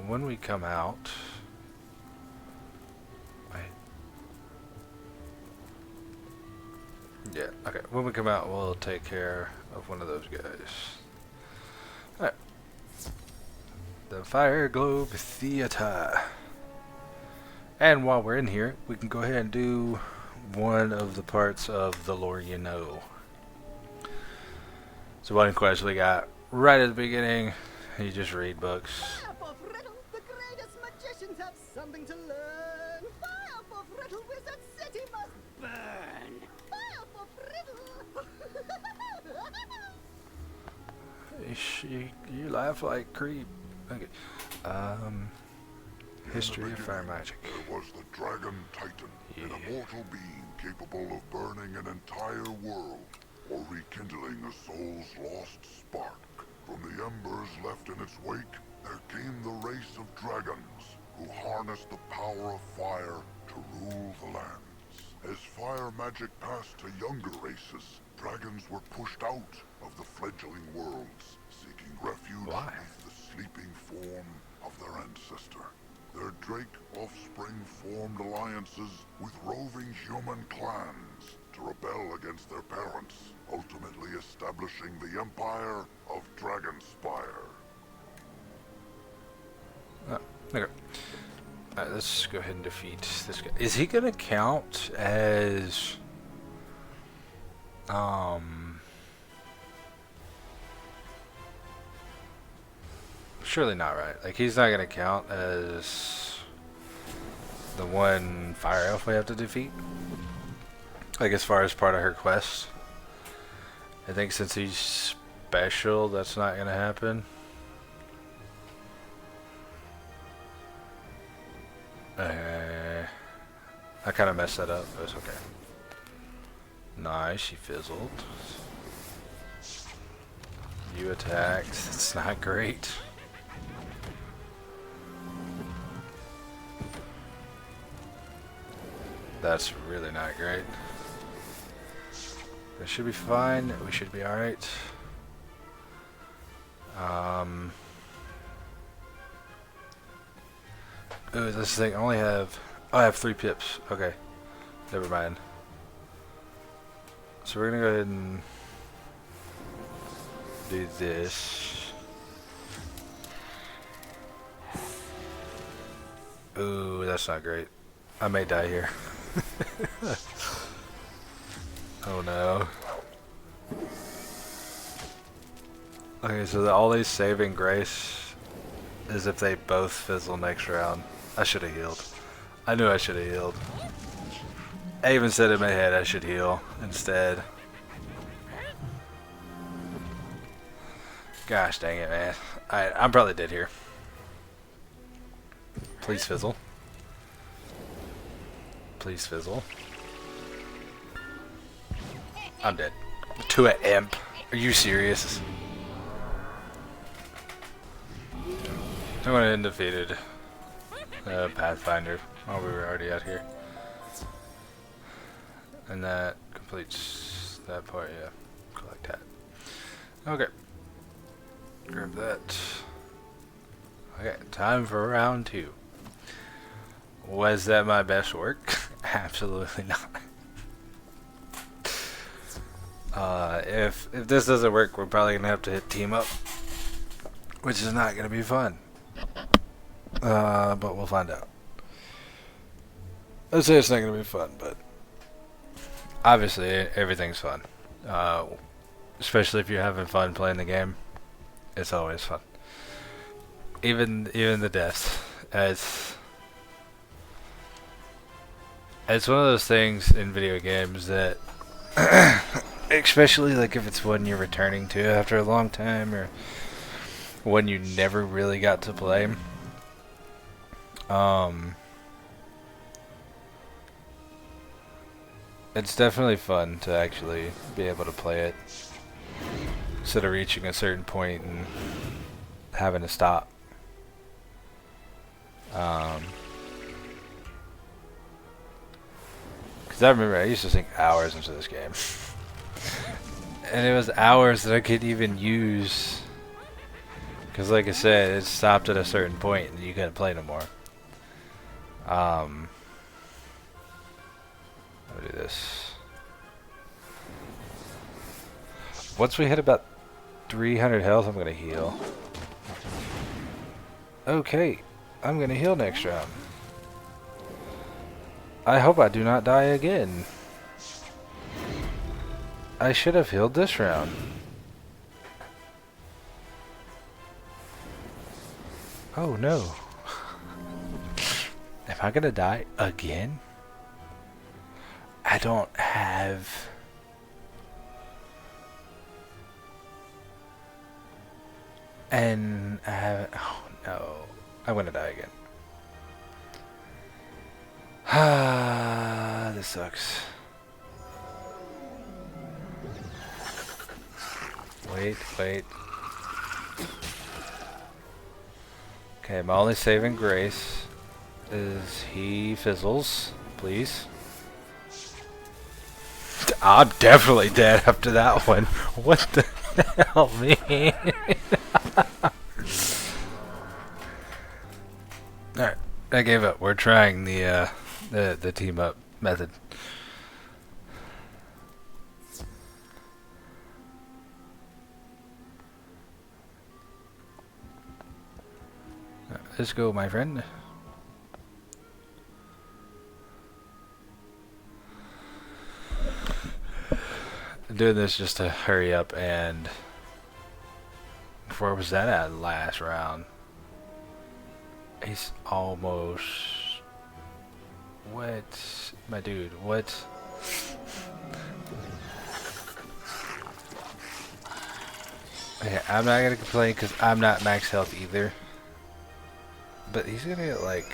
Speaker 1: When we come out... Wait. Yeah, okay. When we come out, we'll take care of one of those guys. Alright. The Fire Globe Theater. And while we're in here, we can go ahead and do one of the parts of the lore you know. So one question we got right at the beginning, you just read books.
Speaker 10: The greatest magicians have something to learn. Fire for Riddle Wizard City must burn. Fire for Riddle.
Speaker 1: You laugh like creep. Okay. History of fire magic.
Speaker 13: There was the Dragon Titan, an immortal being capable of burning an entire world or rekindling a soul's lost spark. From the embers left in its wake, there came the race of dragons who harnessed the power of fire to rule the lands. As fire magic passed to younger races, dragons were pushed out of the fledgling worlds, seeking refuge beneath the sleeping form of their ancestor. Their drake offspring formed alliances with roving human clans to rebel against their parents, ultimately establishing the empire of Dragonspire.
Speaker 1: Oh, okay. Alright, let's go ahead and defeat this guy. Is he gonna count as surely not, right? Like, he's not gonna count as the one fire elf we have to defeat? Like, as far as part of her quest? I think since he's special, that's not gonna happen. I kind of messed that up, but it's okay. Nice, she fizzled. You attacked. It's not great. That's really not great. That should be fine. We should be alright. Ooh, this thing I only have. Oh, I have 3 pips. Okay. Never mind. So we're gonna go ahead and do this. Ooh, that's not great. I may die here. Oh no. Okay, so all these saving grace is if they both fizzle next round. I should have healed. I knew I should have healed. I even said in my head I should heal instead. Gosh dang it, man. Alright, I'm probably dead here. Please fizzle. Please fizzle. I'm dead. To an imp. Are you serious? I went and defeated Pathfinder while we were already out here. And that completes that part, yeah. Collect that. Okay. Grab that. Okay, time for round 2. Was that my best work? Absolutely not. If this doesn't work, we're probably gonna have to hit team up, which is not gonna be fun. But we'll find out. I'd say it's not gonna be fun, but obviously everything's fun. Especially if you're having fun playing the game, it's always fun. Even the deaths. It's one of those things in video games that, especially like if it's one you're returning to after a long time or one you never really got to play. It's definitely fun to actually be able to play it instead of reaching a certain point and having to stop. Because I remember I used to sink hours into this game. And it was hours that I couldn't even use. Because like I said, it stopped at a certain point and you couldn't play no more. I'll do this. Once we hit about 300 health, I'm going to heal. Okay, I'm gonna heal next round. I hope I do not die again. I should have healed this round. Oh no. Am I gonna die again? I don't have... And I have... Oh no. I'm gonna die again. Ah, this sucks. Wait. Okay, my only saving grace is he fizzles, please. I'm definitely dead after that one. What the hell, man? Alright, I gave up. We're trying the team up method. Let's go, my friend. I'm doing this just to hurry up and... Where was that at last round? He's almost... What? My dude, what? Okay, I'm not gonna complain because I'm not max health either. But he's gonna get like...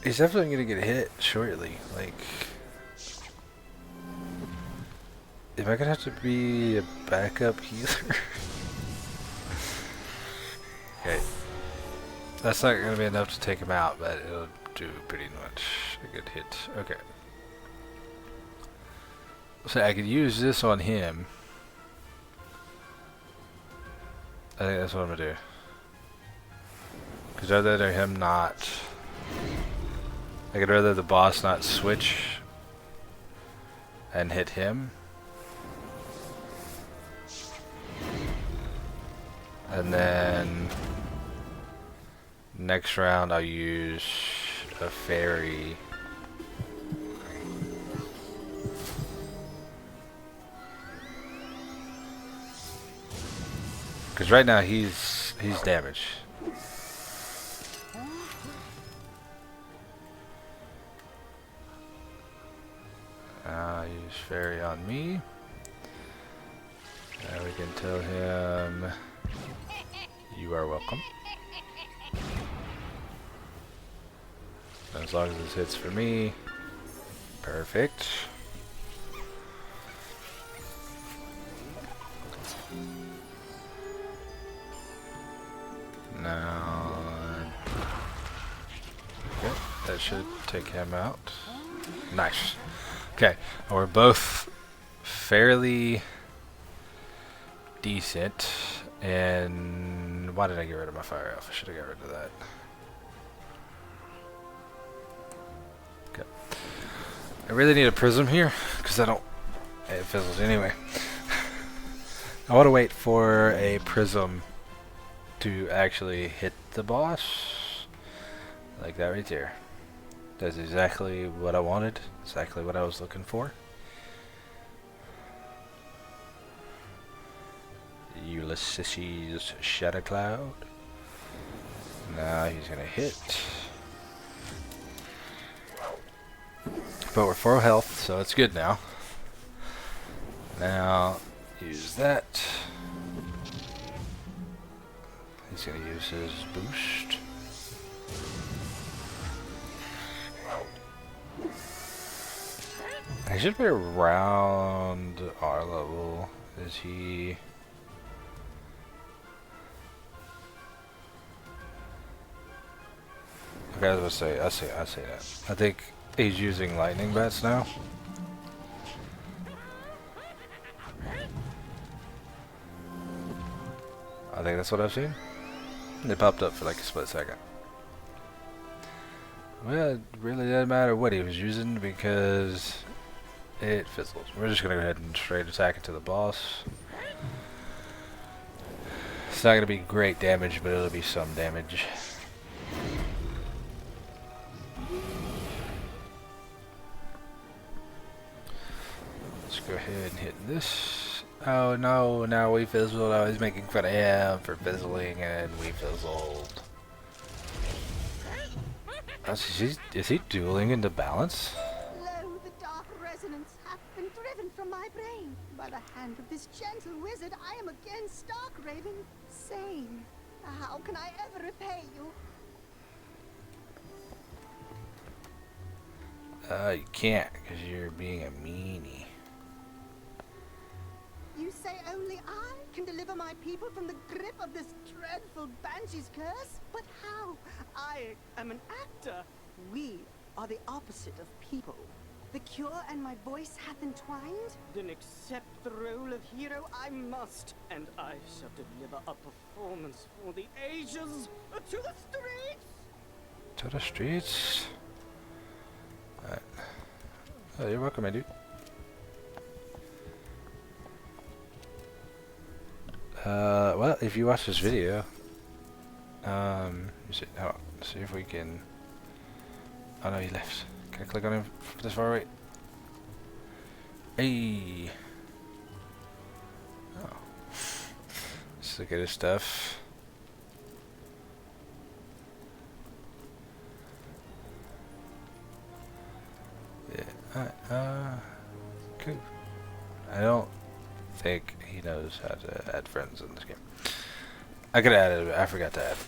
Speaker 1: He's definitely gonna get hit shortly. Like... Am I gonna have to be a backup healer? Okay. That's not gonna be enough to take him out, but it'll do pretty much a good hit. Okay. So I could use this on him. I think that's what I'm gonna do. Because I'd rather him not... I could rather the boss not switch and hit him. And then next round I'll use a fairy. Because right now he's damaged. I'll use fairy on me. And we can tell him you are welcome. As long as this hits for me, perfect. Now, okay, that should take him out. Nice. Okay, we're both fairly decent. And why did I get rid of my fire elf? I should have got rid of that. Okay. I really need a prism here because I don't. It fizzles anyway. I want to wait for a prism to actually hit the boss, like that right there. That's exactly what I wanted. Exactly what I was looking for. Ulysses Shadow Cloud. Now he's gonna hit. But we're full health, so it's good now. Now use that. He's gonna use his boost. He should be around our level. Is he? Okay, I was gonna say, I say that. I think he's using lightning bats now. I think that's what I've seen. They popped up for like a split second. Well, it really doesn't matter what he was using because it fizzles. We're just gonna go ahead and straight attack into the boss. It's not gonna be great damage, but it'll be some damage. Let's go ahead and hit this. Oh no, now we fizzled. I was making fun of him for fizzling and we fizzled. Is he dueling into balance?
Speaker 10: Lo, the dark resonance hath been driven from my brain. By the hand of this gentle wizard, I am again stark raving sane. How can I ever repay you?
Speaker 1: You can't, because you're being a meanie.
Speaker 10: You say only I can deliver my people from the grip of this dreadful banshee's curse? But how? I am an actor. We are the opposite of people. The cure and my voice hath entwined? Then accept the role of hero I must, and I shall deliver a performance for the ages. To the streets!
Speaker 1: To the streets? Alright. Oh, you're welcome, my dude. Well, if you watch this video, see if we can. Oh no, he left. Can I click on him from this far away? Hey. Oh. Let's look at his stuff. Yeah. Cool. I don't think he knows how to add friends in this game. I could add it, but I forgot to add it.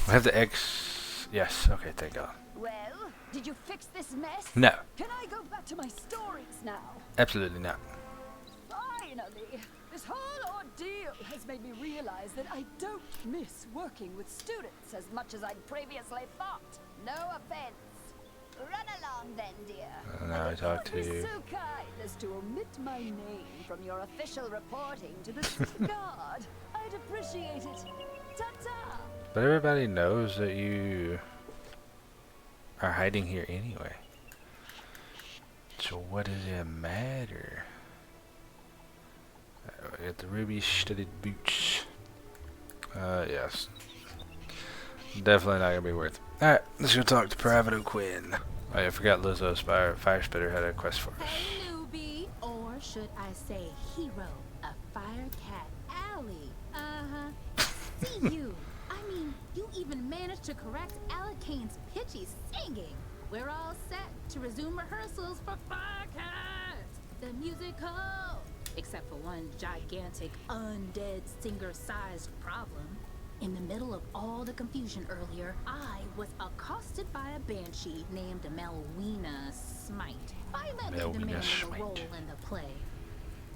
Speaker 1: We have the X. Yes. Okay. Thank God.
Speaker 8: Well, did you fix this mess?
Speaker 1: No.
Speaker 8: Can I go back to my stories now?
Speaker 1: Absolutely not.
Speaker 8: Finally! This whole ordeal has made me realize that I don't miss working with students as much as I'd previously thought. No offense. Run along then, dear.
Speaker 1: Now I talk to
Speaker 8: you. So kind as to omit my name from your official reporting to the city guard. I'd appreciate it. Ta-ta!
Speaker 1: But everybody knows that you are hiding here anyway. So what does it matter? We got the ruby studded boots. Yes. Definitely not gonna be worth it. Alright, let's go talk to Private O'Quinn. Oh yeah, I forgot Lizzo's Fire Spitter had a quest for us.
Speaker 5: Hey, newbie, or should I say hero, a Firecat alley. See you. I mean, you even managed to correct Alicane's pitchy singing. We're all set to resume rehearsals for Firecat, the musical. Except for one gigantic, undead singer-sized problem. In the middle of all the confusion earlier, I was accosted by a banshee named Melwina Smite, violently demanding a role in the play.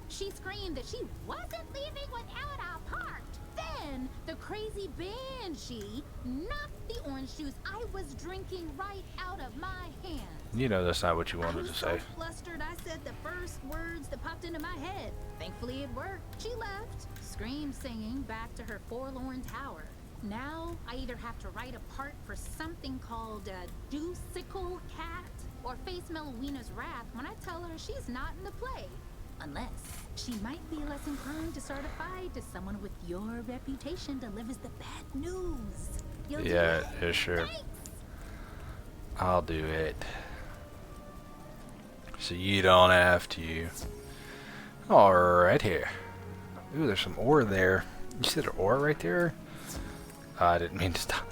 Speaker 5: She screamed that she wasn't leaving without a part. Then, the crazy banshee knocked the orange juice I was drinking right out of my hand.
Speaker 1: You know that's not what you wanted to say.
Speaker 5: I was so flustered I said the first words that popped into my head. Thankfully it worked. She left, scream singing back to her forlorn tower. Now I either have to write a part for something called a Deucical Cat or face Melwina's wrath when I tell her she's not in the play. Unless she might be less inclined to start a fight to someone with your reputation delivers the bad news. You'll do it?
Speaker 1: Yeah, sure.
Speaker 5: Thanks.
Speaker 1: I'll do it. So you don't have to. Alright here. Ooh, there's some ore there. You said ore right there? I didn't mean to stop.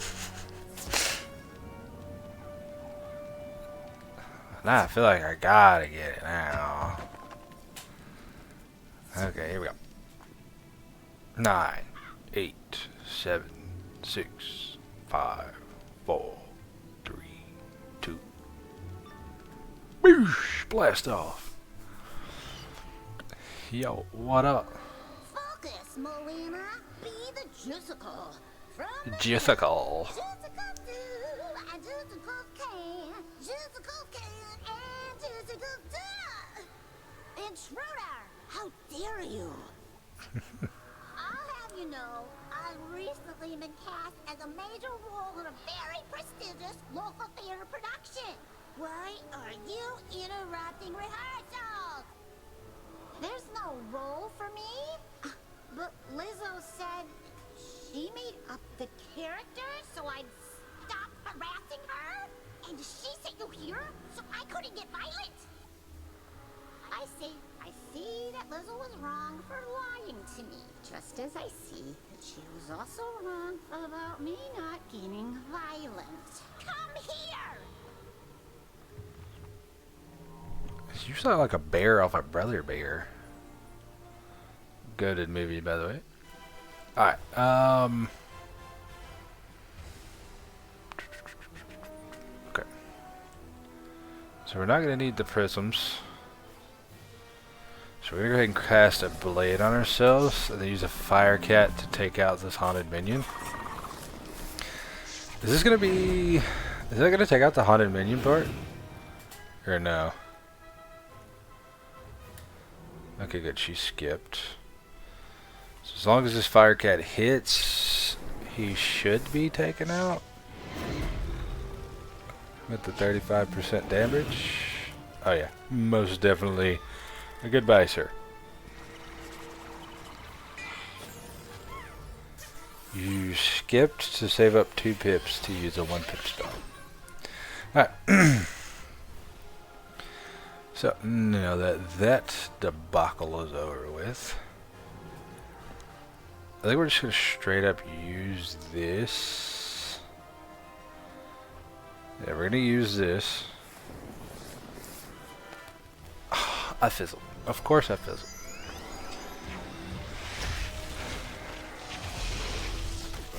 Speaker 1: Now I feel like I gotta get it now. Okay, here we go. 9, 8, 7, 6, 5, 4, 3, 2. Boosh! Blast off. Yo, what up?
Speaker 6: Focus, Melina. Be the Juicycle. From
Speaker 1: Juicycle.
Speaker 6: Juicycle do, and Juicycle can, Juicycle can, and Juicycle do. Intruder! How dare you! I'll have you know, I've recently been cast as a major role in a very prestigious local theater production. Why are you interrupting rehearsals? There's no role for me? But Lizzo said she made up the character so I'd stop harassing her? And she sent you here so I couldn't get violent? I see that Lizzo was wrong for lying to me, just as I see that she was also wrong about me not getting violent. Come here!
Speaker 1: You sound like a bear off of Brother Bear. Goated movie, by the way. Alright, okay. So we're not going to need the prisms. So we're going to go ahead and cast a blade on ourselves, and then use a Firecat to take out this haunted minion. Is this going to be... Is that going to take out the haunted minion part? Or no? Okay, good. She skipped. So as long as this Firecat hits, he should be taken out. With the 35% damage. Oh yeah, most definitely. Goodbye, sir. You skipped to save up 2 pips to use a 1 pip spell. Alright. So, now that debacle is over with, I think we're just going to straight up use this. Yeah, we're going to use this. I fizzled. Of course I fizzled.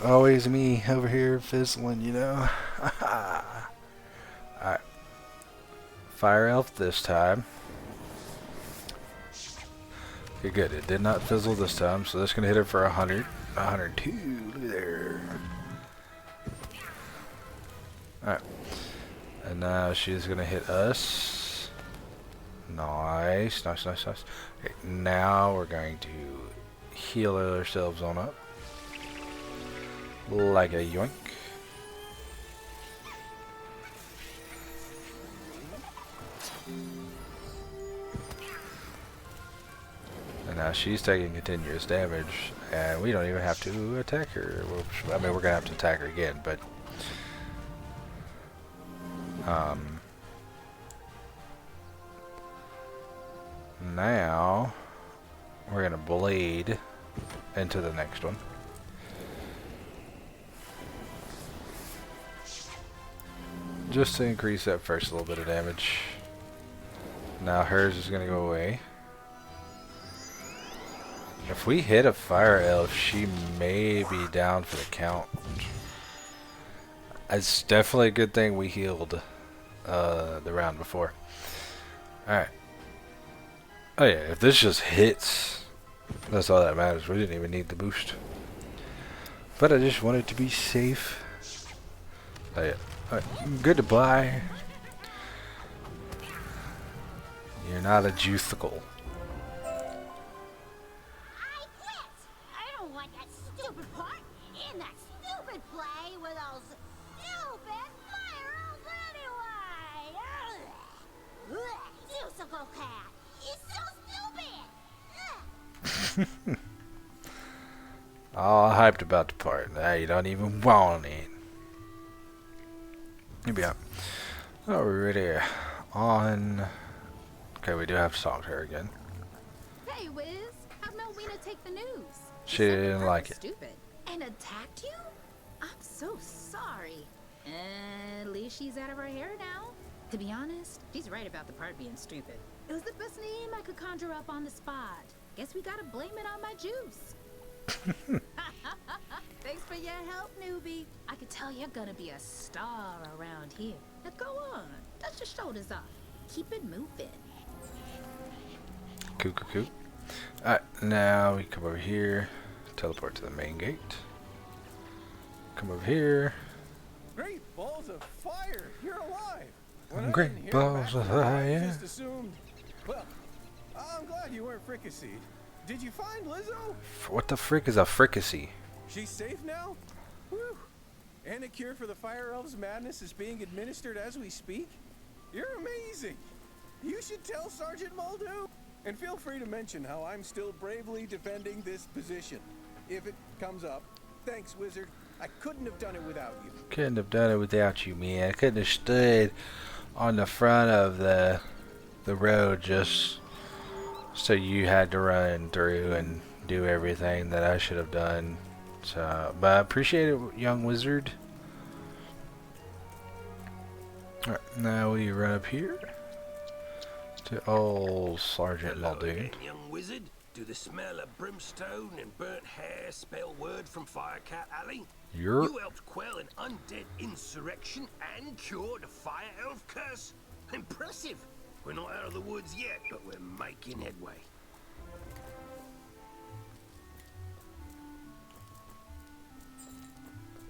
Speaker 1: Always me over here fizzling, you know. Alright. Fire Elf this time. Okay, good. It did not fizzle this time, so that's going to hit her for 100. 102. Look at there. Alright. And now she's going to hit us. Nice. Nice, nice, nice. Okay, now we're going to heal ourselves on up. Like a yoink. And now she's taking continuous damage, and we don't even have to attack her. I mean, we're gonna have to attack her again, but now we're gonna blade into the next one. Just to increase that first little bit of damage. Now hers is gonna go away. If we hit a fire elf, she may be down for the count. It's definitely a good thing we healed the round before. Alright. Oh yeah, if this just hits, that's all that matters. We didn't even need the boost. But I just wanted to be safe. Oh yeah. Alright, goodbye. You're not a juicicle. All hyped about the part. Now you don't even want it. Maybe I'm already on. Okay, we do have to talk to her again.
Speaker 5: Hey, Wiz, how'd Melwina take the news?
Speaker 1: She didn't like it.
Speaker 5: Stupid. And attacked you? I'm so sorry. At least she's out of her hair now. To be honest, she's right about the part being stupid. It was the best name I could conjure up on the spot. Guess we gotta blame it on my juice. Thanks for your help, newbie. I could tell you're gonna be a star around here. Now go on, dust your shoulders off. Keep it moving.
Speaker 1: Cool. Alright, now we come over here, teleport to the main gate. Come over here.
Speaker 3: Great balls of fire! You're alive! When
Speaker 1: Great balls of fire.
Speaker 3: I just assumed. Well, I'm glad you weren't fricasseed. Did you find Lizzo?
Speaker 1: What the frick is a fricassee?
Speaker 3: She's safe now? Whew. And a cure for the Fire Elves' madness is being administered as we speak? You're amazing! You should tell Sergeant Muldoon! And feel free to mention how I'm still bravely defending this position. If it comes up. Thanks, Wizard. I couldn't have done it without you.
Speaker 1: Couldn't have done it without you, man. I couldn't have stood on the front of the road just so you had to run through and do everything that I should have done. So, but I appreciate it, young wizard. Alright, now we run up here to old Sergeant Muldoon.
Speaker 15: Young wizard, do the smell of brimstone and burnt hair spell word from Firecat Alley? You helped quell an undead insurrection and cure the fire elf curse? Impressive! We're not out of the woods yet, but we're making headway.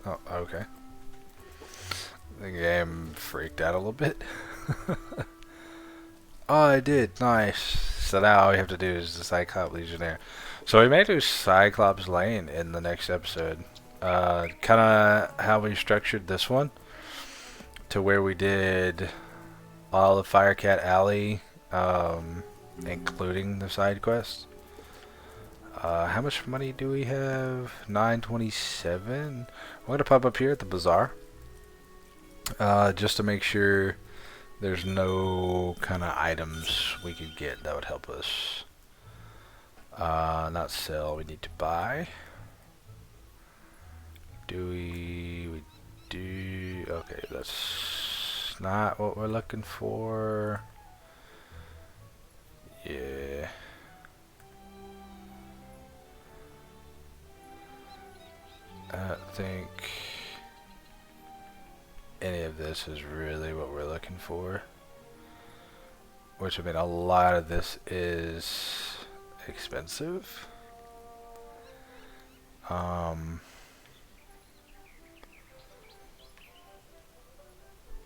Speaker 1: Oh, okay. The game freaked out a little bit. Oh, I did. Nice. So now all we have to do is the Cyclops Legionnaire. So we may do Cyclops Lane in the next episode. Kind of how we structured this one. To where we did all of Firecat Alley, including the side quests. How much money do we have? 927. I'm going to pop up here at the bazaar. Just to make sure there's no kind of items we could get that would help us. Not sell, we need to buy. We do, okay, that's not what we're looking for. Yeah. I don't think any of this is really what we're looking for. Which, I mean, a lot of this is expensive.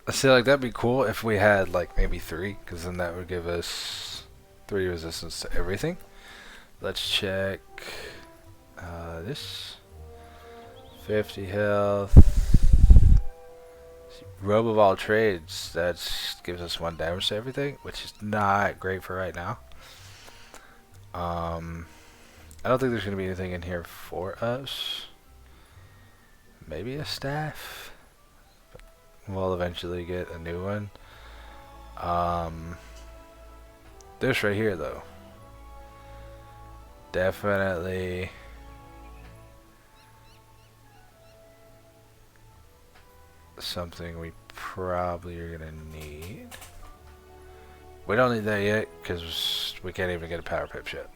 Speaker 1: I feel like that'd be cool if we had like maybe 3, because then that would give us 3 resistance to everything. Let's check this. 50 health. Robe of all trades. That gives us 1 damage to everything, which is not great for right now. I don't think there's gonna be anything in here for us. Maybe a staff. We'll eventually get a new one. This right here, though, definitely something we probably are gonna need. We don't need that yet because we can't even get a power pip yet.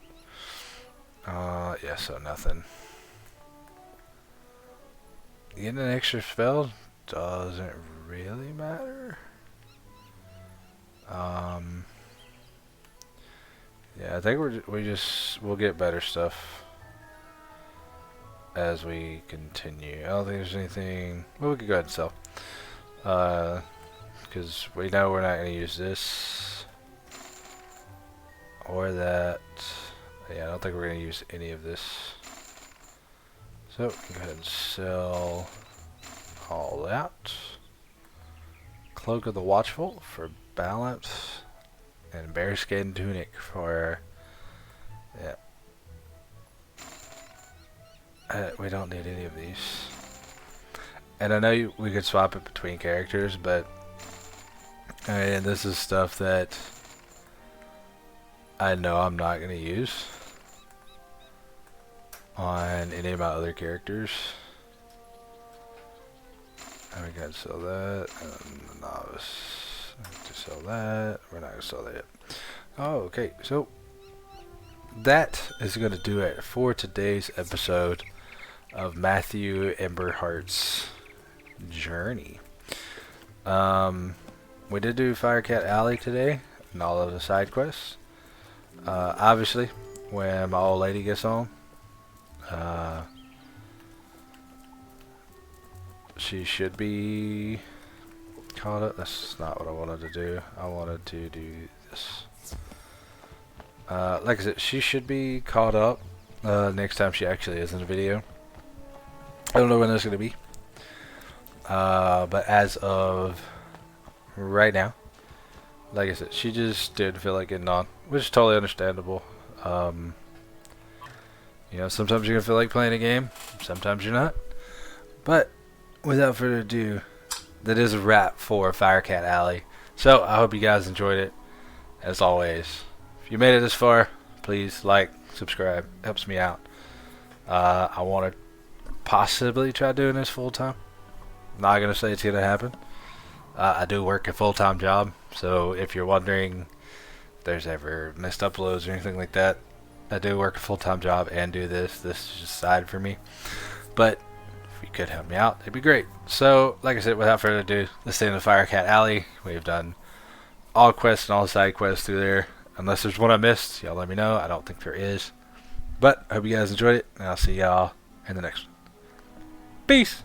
Speaker 1: Yeah, so nothing. Getting an extra spell doesn't really matter. Yeah, I think we'll get better stuff as we continue. I don't think there's anything. Well, we could go ahead and sell. Because we know we're not going to use this or that. Yeah, I don't think we're going to use any of this. So, we can go ahead and sell all that. Cloak of the Watchful for balance. And bearskin tunic for, yeah. We don't need any of these. And I know we could swap it between characters, but I mean, this is stuff that I know I'm not going to use on any of my other characters. And we can sell that, and the novice. To sell that. We're not going to sell that yet. Oh, okay. So that is going to do it for today's episode of Matthew Emberheart's journey. We did do Firecat Alley today and all of the side quests. Obviously, when my old lady gets home, she should be caught up. That's not what I wanted to do. I wanted to do this. Like I said, she should be caught up next time she actually is in the video. I don't know when that's going to be. But as of right now, like I said, she just didn't feel like getting on. which is totally understandable. You know, sometimes you're gonna feel like playing a game, sometimes you're not. But without further ado, that is a wrap for Firecat Alley. So I hope you guys enjoyed it. As always, if you made it this far, please like, subscribe. It helps me out. I want to possibly try doing this full time. Not gonna say it's gonna happen. I do work a full-time job, so if you're wondering if there's ever missed uploads or anything like that, I do work a full-time job and do this. This is just side for me. But if you could help me out, it'd be great. So, like I said, without further ado, let's stay in the Firecat Alley. We've done all quests and all side quests through there. Unless there's one I missed, y'all let me know. I don't think there is. But I hope you guys enjoyed it, and I'll see y'all in the next one. Peace!